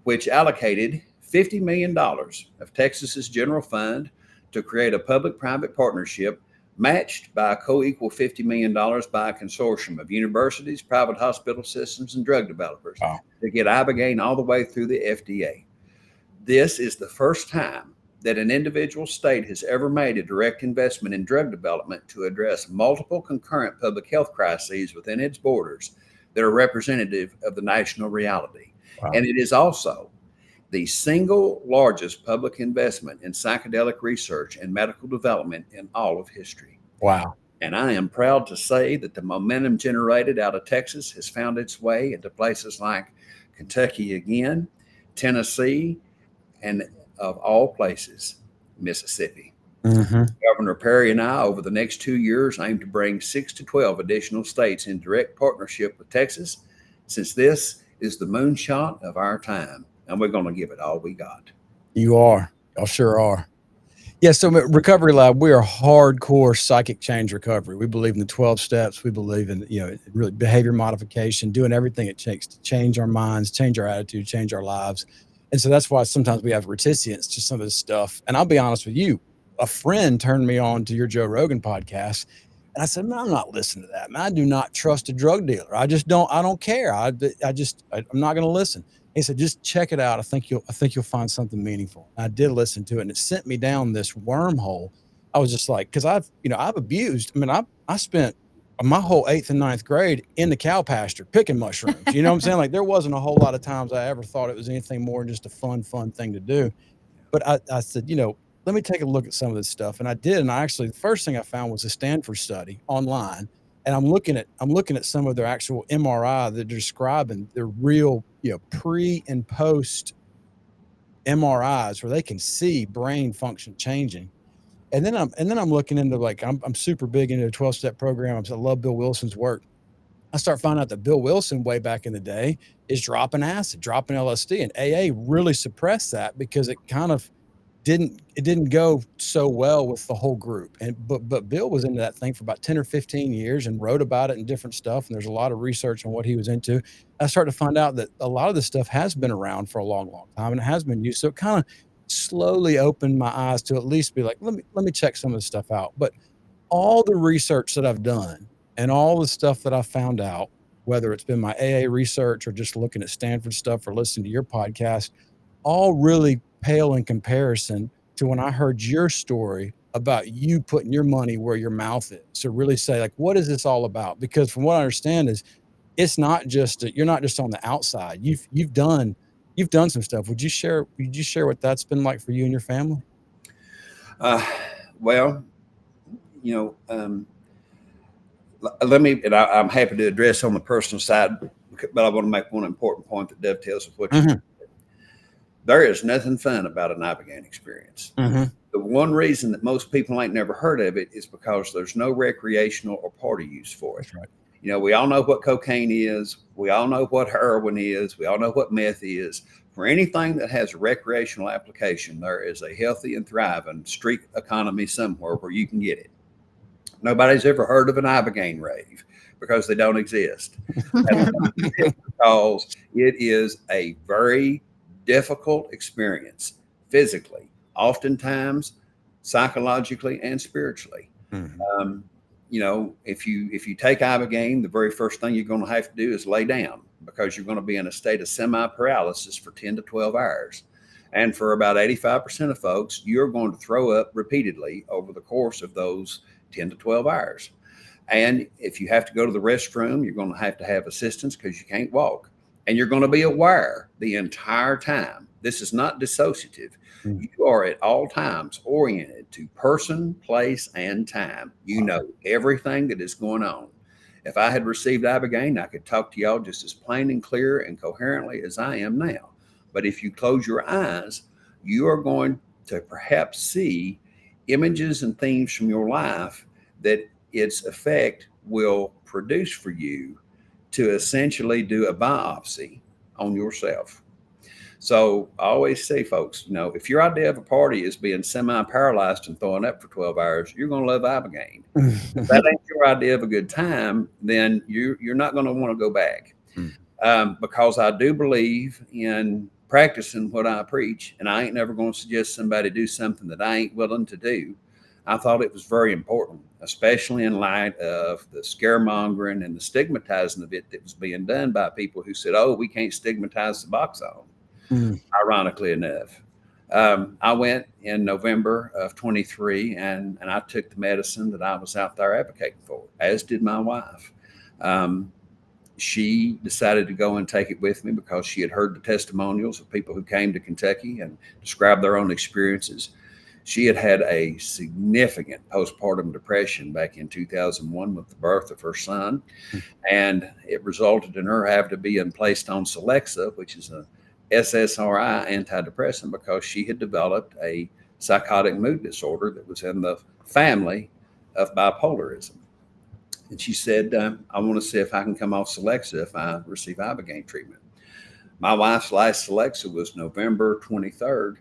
S5: which allocated $50 million of Texas's general fund to create a public-private partnership matched by a co-equal $50 million by a consortium of universities, private hospital systems, and drug developers to get Ibogaine all the way through the FDA. This is the first time that an individual state has ever made a direct investment in drug development to address multiple concurrent public health crises within its borders that are representative of the national reality.
S2: Wow.
S5: And it is also the single largest public investment in psychedelic research and medical development in all of history.
S2: Wow.
S5: And I am proud to say that the momentum generated out of Texas has found its way into places like Kentucky again, Tennessee, and of all places, Mississippi. Governor Perry and I, over the next 2 years, aim to bring 6 to 12 additional states in direct partnership with Texas, since this is the moonshot of our time, and we're going to give it all we got.
S2: You are. Y'all sure are. Yeah, so at Recovery Lab, we are hardcore psychic change recovery. We believe in the 12 steps. We believe in, really behavior modification, doing everything it takes to change our minds, change our attitude, change our lives. And so that's why sometimes we have reticence to some of this stuff. And I'll be honest with you, a friend turned me on to your Joe Rogan podcast. And I said, man, I'm not listening to that, man. I do not trust a drug dealer. I don't care. I'm not going to listen. He said, just check it out. I think you'll find something meaningful. I did listen to it, and it sent me down this wormhole. I was just like, cause I've abused. I mean, I spent my whole 8th and 9th grade in the cow pasture picking mushrooms. You know what I'm saying? Like, there wasn't a whole lot of times I ever thought it was anything more than just a fun thing to do. But I said, let me take a look at some of this stuff. And I did. And the first thing I found was a Stanford study online. And I'm looking at some of their actual MRI that are describing the real, pre and post MRIs where they can see brain function changing. And then I'm looking into, like, I'm super big into a 12-step program. I love Bill Wilson's work. I start finding out that Bill Wilson, way back in the day, is dropping acid, dropping LSD, and AA really suppressed that because it kind of didn't go so well with the whole group. But Bill was into that thing for about 10 or 15 years and wrote about it and different stuff. And there's a lot of research on what he was into. I started to find out that a lot of this stuff has been around for a long time and it has been used. So it kind of slowly opened my eyes to at least be like, let me check some of this stuff out. But all the research that I've done and all the stuff that I found out, whether it's been my AA research or just looking at Stanford stuff or listening to your podcast, all really pale in comparison to when I heard your story about you putting your money where your mouth is. So really say, like, what is this all about? Because from what I understand is it's not just, you're not just on the outside. You've done some stuff. Would you share what that's been like for you and your family?
S5: Well, I'm happy to address on the personal side, but I want to make one important point that dovetails with what you said. There is nothing fun about an Ibogaine experience. The one reason that most people ain't never heard of it is because there's no recreational or party use for it.
S2: That's right.
S5: We all know what cocaine is. We all know what heroin is. We all know what meth is. For anything that has a recreational application, there is a healthy and thriving street economy somewhere where you can get it. Nobody's ever heard of an Ibogaine rave because they don't exist. Because it is a very difficult experience physically, oftentimes psychologically and spiritually. If you take Ibogaine, the very first thing you're going to have to do is lay down because you're going to be in a state of semi-paralysis for 10 to 12 hours. And for about 85% of folks, you're going to throw up repeatedly over the course of those 10 to 12 hours. And if you have to go to the restroom, you're going to have assistance because you can't walk. And you're going to be aware the entire time. This is not dissociative. You are at all times oriented to person, place, and time. You know everything that is going on. If I had received Ibogaine, I could talk to y'all just as plain and clear and coherently as I am now. But if you close your eyes, you are going to perhaps see images and themes from your life that its effect will produce for you to essentially do a biopsy on yourself. So I always say, folks, if your idea of a party is being semi-paralyzed and throwing up for 12 hours, you're going to love Ibogaine. If that ain't your idea of a good time, then you're not going to want to go back. Because I do believe in practicing what I preach, and I ain't never going to suggest somebody do something that I ain't willing to do. I thought it was very important, especially in light of the scaremongering and the stigmatizing of it that was being done by people who said, oh, we can't stigmatize the box on. Ironically enough. I went in November of 23 and I took the medicine that I was out there advocating for, as did my wife. She decided to go and take it with me because she had heard the testimonials of people who came to Kentucky and described their own experiences. She had had a significant postpartum depression back in 2001 with the birth of her son. And it resulted in her having to be placed on Celexa, which is a SSRI antidepressant, because she had developed a psychotic mood disorder that was in the family of bipolarism. And she said, I want to see if I can come off Celexa if I receive Ibogaine treatment. My wife's last Celexa was November 23rd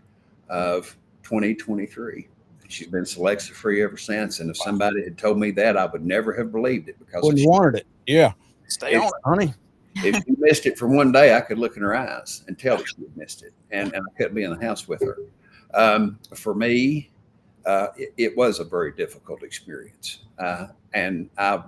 S5: of 2023. She's been Celexa free ever since. And if somebody had told me that, I would never have believed it, because
S2: Wouldn't wanted it. Yeah. Stay on it, honey.
S5: If she missed it for one day, I could look in her eyes and tell that she had missed it. And I couldn't be in the house with her. For me, it was a very difficult experience. And I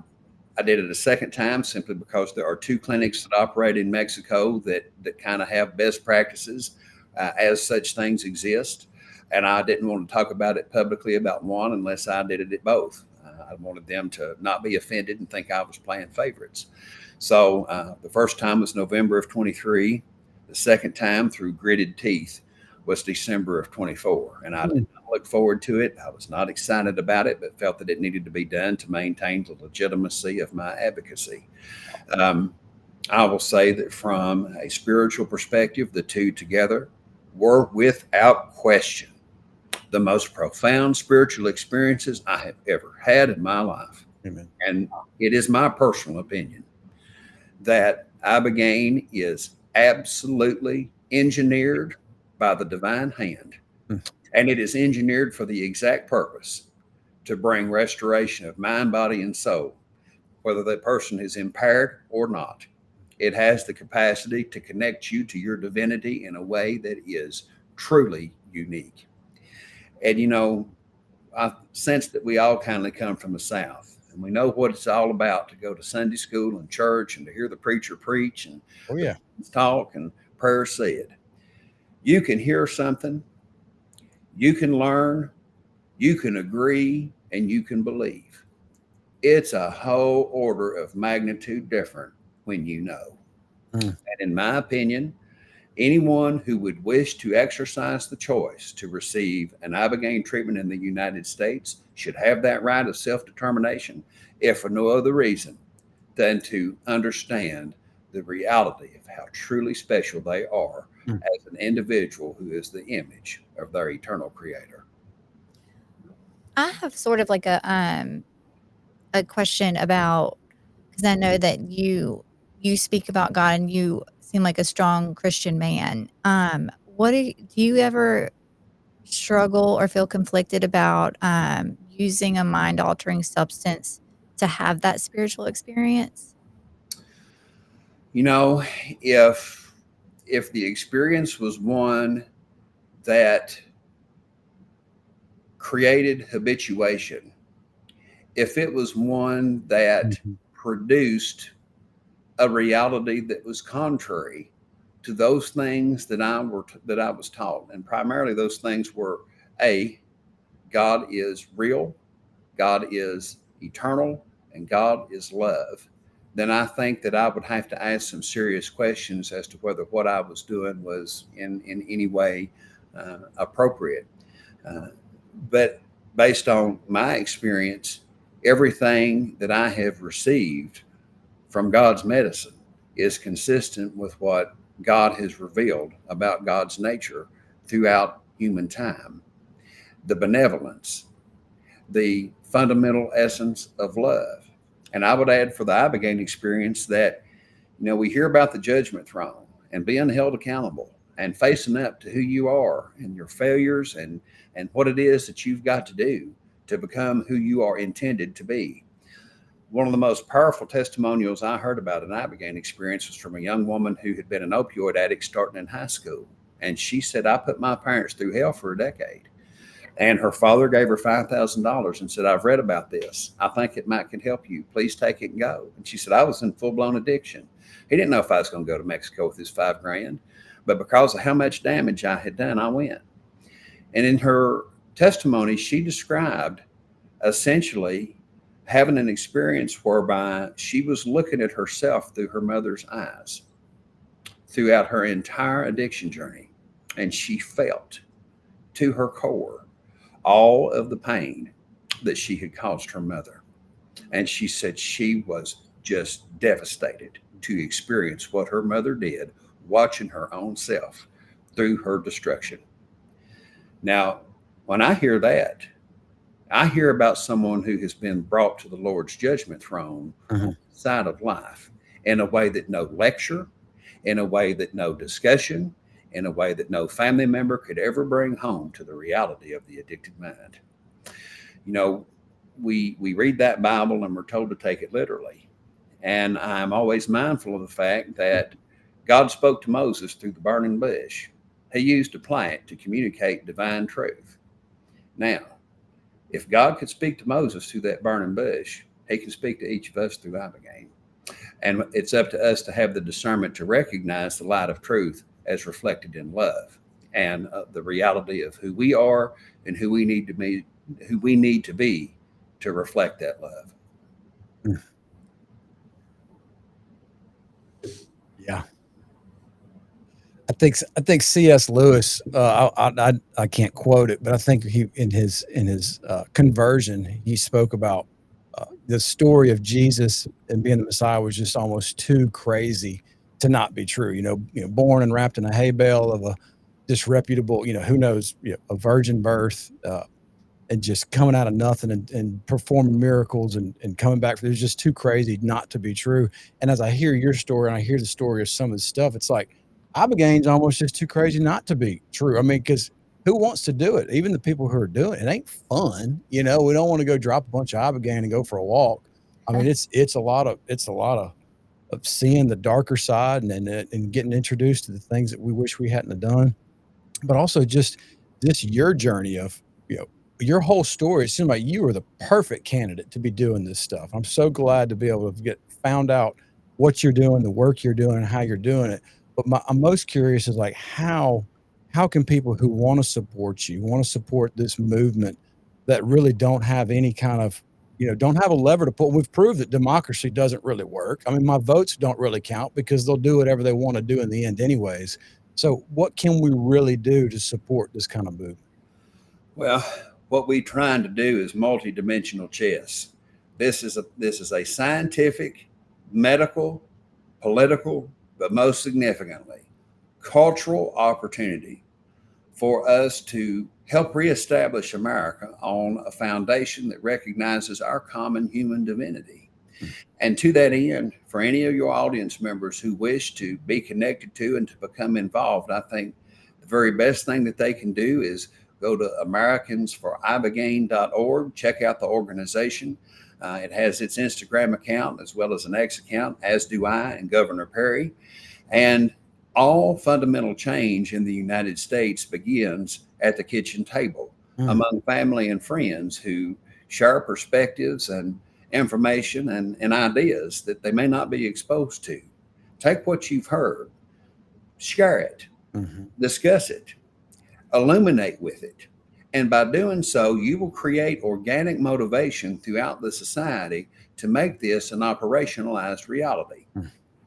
S5: did it a second time simply because there are two clinics that operate in Mexico that kind of have best practices as such things exist. And I didn't want to talk about it publicly about one unless I did it at both. I wanted them to not be offended and think I was playing favorites. So the first time was November of 23. The second time, through gritted teeth, was December of 24. And I did not look forward to it. I was not excited about it, but felt that it needed to be done to maintain the legitimacy of my advocacy. I will say that from a spiritual perspective, the two together were without question the most profound spiritual experiences I have ever had in my life.
S2: Amen.
S5: And it is my personal opinion that Ibogaine is absolutely engineered by the divine hand. And it is engineered for the exact purpose to bring restoration of mind, body, and soul, whether the person is impaired or not. It has the capacity to connect you to your divinity in a way that is truly unique. And, I sense that we all kind of come from the South, and we know what it's all about to go to Sunday school and church and to hear the preacher preach and talk and prayer said. You can hear something, you can learn, you can agree, and you can believe. It's a whole order of magnitude different when you know. And in my opinion, anyone who would wish to exercise the choice to receive an Ibogaine treatment in the United States should have that right of self-determination, if for no other reason than to understand the reality of how truly special they are as an individual who is the image of their eternal creator.
S4: I have sort of like a question about, because I know that you speak about God and you seem like a strong Christian man. What do you ever struggle or feel conflicted about using a mind altering substance to have that spiritual experience?
S5: If the experience was one that created habituation, if it was one that produced a reality that was contrary to those things that I was taught, and primarily those things were God is real, God is eternal, and God is love, then I think that I would have to ask some serious questions as to whether what I was doing was in any way appropriate. But based on my experience, everything that I have received from God's medicine is consistent with what God has revealed about God's nature throughout human time. The benevolence, the fundamental essence of love. And I would add for the Ibogaine experience that, we hear about the judgment throne and being held accountable and facing up to who you are and your failures and what it is that you've got to do to become who you are intended to be. One of the most powerful testimonials I heard about an Ibogaine experience was from a young woman who had been an opioid addict starting in high school. And she said, I put my parents through hell for a decade. And her father gave her $5,000 and said, I've read about this. I think it can help you. Please take it and go. And she said, I was in full-blown addiction. He didn't know if I was going to go to Mexico with his $5,000, but because of how much damage I had done, I went. And in her testimony, she described essentially having an experience whereby she was looking at herself through her mother's eyes throughout her entire addiction journey. And she felt to her core all of the pain that she had caused her mother. And she said she was just devastated to experience what her mother did, watching her own self through her destruction. Now, when I hear that, I hear about someone who has been brought to the Lord's judgment throne side of life in a way that no lecture, in a way that no discussion, in a way that no family member could ever bring home to the reality of the addicted mind. You know, we read that Bible and we're told to take it literally. And I'm always mindful of the fact that God spoke to Moses through the burning bush. He used a plant to communicate divine truth. Now, if God could speak to Moses through that burning bush, he can speak to each of us through Ibogaine. And it's up to us to have the discernment to recognize the light of truth as reflected in love and the reality of who we are and who we need to be to reflect that love.
S2: Yeah. I think C.S. Lewis, I can't quote it, but I think he in his conversion, he spoke about the story of Jesus and being the Messiah was just almost too crazy to not be true. You know, born and wrapped in a hay bale of a disreputable, who knows, a virgin birth, and just coming out of nothing and performing miracles and coming back. It was just too crazy not to be true. And as I hear your story and I hear the story of some of the stuff, it's like, Ibogaine's almost just too crazy not to be true. I mean, because who wants to do it? Even the people who are doing it, it ain't fun. We don't want to go drop a bunch of Ibogaine and go for a walk. I mean, it's a lot of seeing the darker side and getting introduced to the things that we wish we hadn't have done. But also just your journey of, your whole story. It seems like you were the perfect candidate to be doing this stuff. I'm so glad to be able to found out what you're doing, the work you're doing, and how you're doing it. But I'm most curious is like, how can people who want to support you, want to support this movement that really don't have any kind of, don't have a lever to pull? We've proved that democracy doesn't really work. I mean, my votes don't really count because they'll do whatever they want to do in the end anyways. So what can we really do to support this kind of movement?
S5: Well, what we're trying to do is multidimensional chess. This is a scientific, medical, political, but most significantly, cultural opportunity for us to help reestablish America on a foundation that recognizes our common human divinity. And to that end, for any of your audience members who wish to be connected to and to become involved, I think the very best thing that they can do is go to AmericansForIbogaine.org, check out the organization. It has its Instagram account as well as an X account, as do I and Governor Perry. And all fundamental change in the United States begins at the kitchen table among family and friends who share perspectives and information and ideas that they may not be exposed to. Take what you've heard, share it, discuss it, illuminate with it. And by doing so, you will create organic motivation throughout the society to make this an operationalized reality.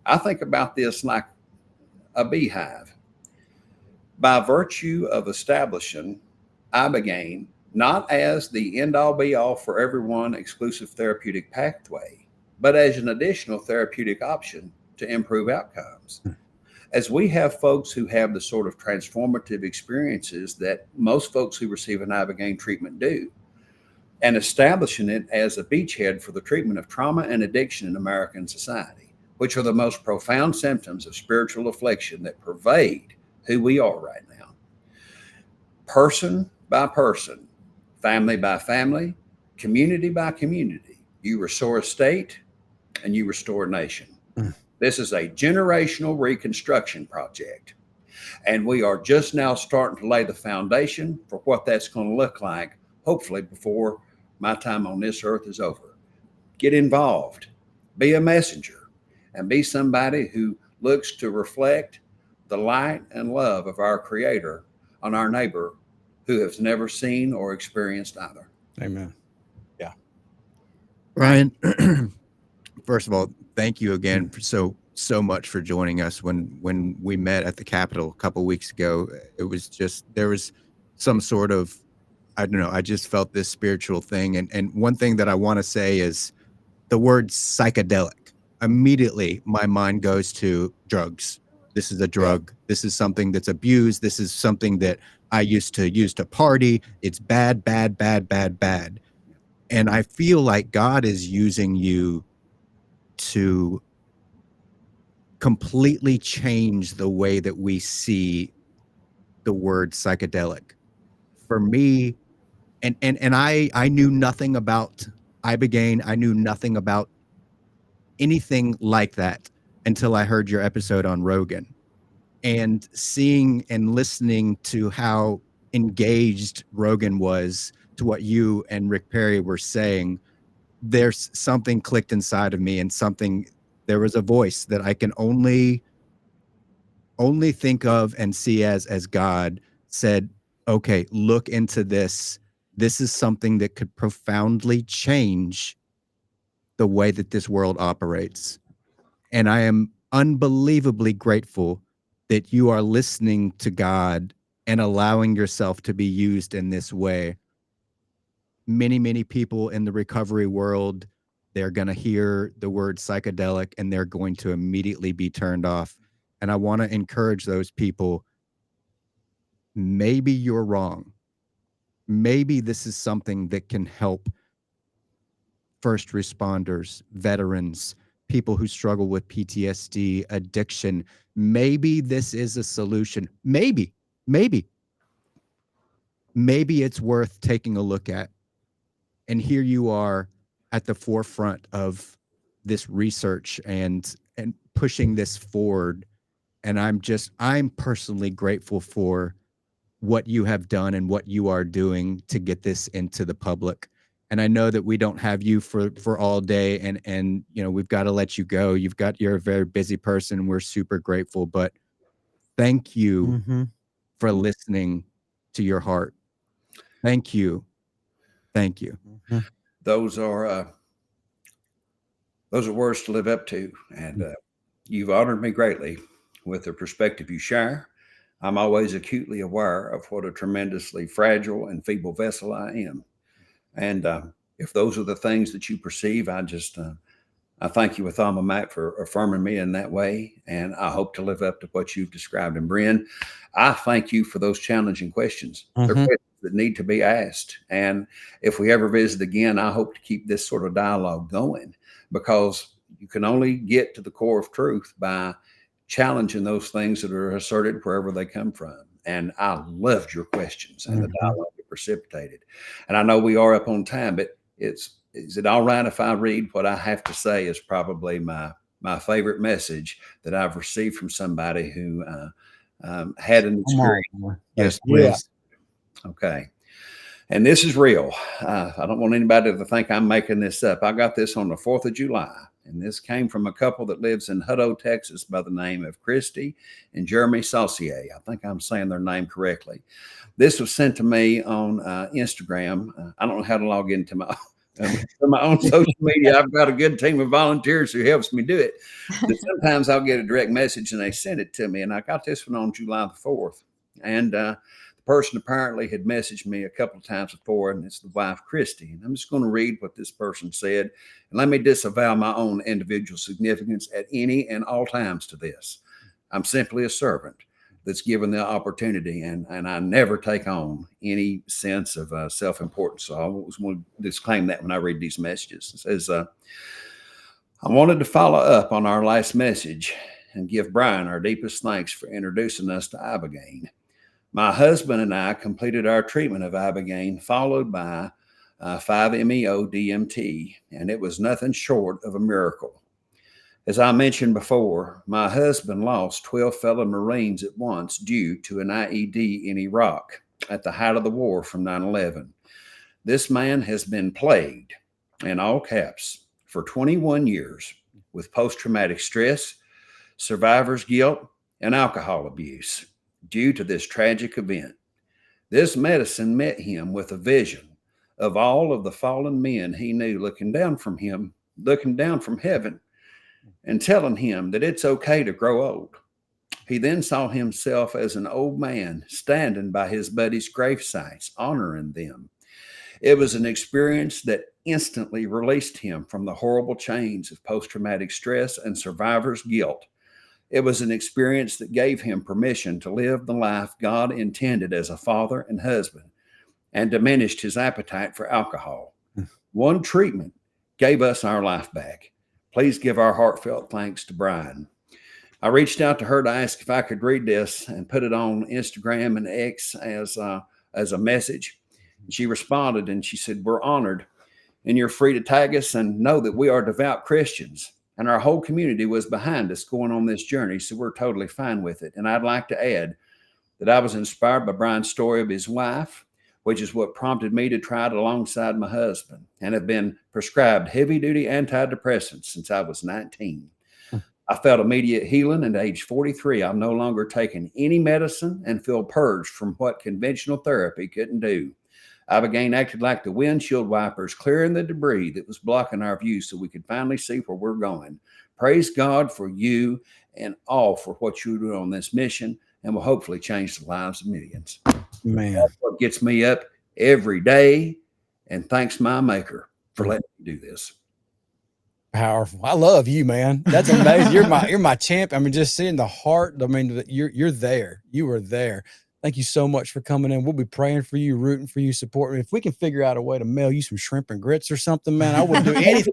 S5: I think about this like a beehive. By virtue of establishing Ibogaine not as the end-all be-all for everyone exclusive therapeutic pathway, but as an additional therapeutic option to improve outcomes. As we have folks who have the sort of transformative experiences that most folks who receive an Ibogaine treatment do, and establishing it as a beachhead for the treatment of trauma and addiction in American society, which are the most profound symptoms of spiritual affliction that pervade who we are right now. Person by person, family by family, community by community, you restore a state and you restore a nation. This is a generational reconstruction project. And we are just now starting to lay the foundation for what that's going to look like, hopefully before my time on this earth is over. Get involved, be a messenger, and be somebody who looks to reflect the light and love of our Creator on our neighbor who has never seen or experienced either.
S2: Amen.
S3: Bryan, first of all, thank you again for so much for joining us. When we met at the Capitol a couple weeks ago, it was just, there was some sort of, I don't know, I just felt this spiritual thing. And one thing that I want to say is the word psychedelic. Immediately my mind goes to drugs. This is a drug. This is something that's abused. This is something that I used to use to party. It's bad, bad, bad, bad, bad. And I feel like God is using you to completely change the way that we see the word psychedelic. For me, and I knew nothing about Ibogaine. I knew nothing about anything like that until I heard your episode on Rogan. And seeing and listening to how engaged Rogan was to what you and Rick Perry were saying, there's something clicked inside of me, and there was a voice that I can only think of and see as God said, okay, look into this. This is something that could profoundly change the way that this world operates. And I am unbelievably grateful that you are listening to God and allowing yourself to be used in this way. Many, many people in the recovery world, they're going to hear the word psychedelic and they're going to immediately be turned off. And I want to encourage those people. Maybe you're wrong. Maybe this is something that can help first responders, veterans, people who struggle with PTSD, addiction. Maybe this is a solution. Maybe it's worth taking a look at. And here you are at the forefront of this research and pushing this forward. And I'm personally grateful for what you have done and what you are doing to get this into the public. And I know that we don't have you for all day, and you know, we've got to let you go. You're a very busy person. We're super grateful, but thank you for listening to your heart. Thank you. Thank you.
S5: Those are words to live up to. And you've honored me greatly with the perspective you share. I'm always acutely aware of what a tremendously fragile and feeble vessel I am. And if those are the things that you perceive, I thank you with all my might for affirming me in that way. And I hope to live up to what you've described. And Brynn, I thank you for those challenging questions. They're questions that need to be asked. And if we ever visit again, I hope to keep this sort of dialogue going, because you can only get to the core of truth by challenging those things that are asserted wherever they come from. And I loved your questions and the dialogue it precipitated. And I know we are up on time, but is it all right if I read what I have to say is probably my favorite message that I've received from somebody who had an experience?
S3: Yes, please.
S5: Okay. And this is real. I don't want anybody to think I'm making this up. I got this on the 4th of July. And this came from a couple that lives in Hutto, Texas, by the name of Christy and Jeremy Saucier. I think I'm saying their name correctly. This was sent to me on Instagram. I don't know how to log into my own social media. I've got a good team of volunteers who helps me do it. But sometimes I'll get a direct message and they send it to me. And I got this one on July the 4th. And the person apparently had messaged me a couple of times before, and it's the wife, Christy. And I'm just going to read what this person said. And let me disavow my own individual significance at any and all times to this. I'm simply a servant that's given the opportunity, and I never take on any sense of self-importance. So I always want to disclaim that when I read these messages. It says, I wanted to follow up on our last message and give Bryan our deepest thanks for introducing us to Ibogaine. My husband and I completed our treatment of Ibogaine, followed by 5-MeO-DMT, and it was nothing short of a miracle. As I mentioned before, my husband lost 12 fellow Marines at once due to an IED in Iraq at the height of the war from 9/11. This man has been plagued, in all caps, for 21 years with post-traumatic stress, survivor's guilt, and alcohol abuse due to this tragic event. This medicine met him with a vision of all of the fallen men he knew looking down from heaven and telling him that it's okay to grow old. He then saw himself as an old man standing by his buddies' grave sites, honoring them. It was an experience that instantly released him from the horrible chains of post-traumatic stress and survivor's guilt. It was an experience that gave him permission to live the life God intended as a father and husband, and diminished his appetite for alcohol. One treatment gave us our life back. Please give our heartfelt thanks to Bryan. I reached out to her to ask if I could read this and put it on Instagram and X as a message. She responded and she said, "We're honored, and you're free to tag us and know that we are devout Christians, and our whole community was behind us going on this journey, so we're totally fine with it. And I'd like to add that I was inspired by Bryan's story of his wife, which is what prompted me to try it alongside my husband, and have been prescribed heavy-duty antidepressants since I was 19. I felt immediate healing, and at age 43, I'm no longer taking any medicine and feel purged from what conventional therapy couldn't do. Ibogaine acted like the windshield wipers, clearing the debris that was blocking our view so we could finally see where we're going. Praise God for you and all for what you do on this mission, and will hopefully change the lives of millions."
S2: Man,
S5: That's what gets me up every day, and thanks my maker for letting me do this.
S2: powerful. I love you, man. That's amazing. You're my champ. I mean, just seeing the heart. I mean, you're there. You were there. Thank you so much for coming in. We'll be praying for you, rooting for you, supporting. If we can figure out a way to mail you some shrimp and grits or something, man, I would do anything.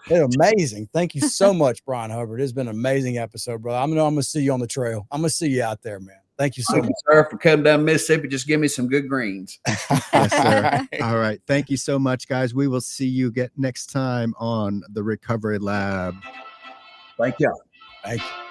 S2: It's amazing. Thank you so much, Bryan Hubbard. It's been an amazing episode, brother. I'm gonna see you on the trail. I'm gonna see you out there, man. Thank you so
S5: Thank
S2: much.
S5: you, sir, for coming down Mississippi. Just give me some good greens.
S3: Yes, sir. All right. Thank you so much, guys. We will see you next time on the Recovery Lab.
S5: Thank you.
S2: Thank you.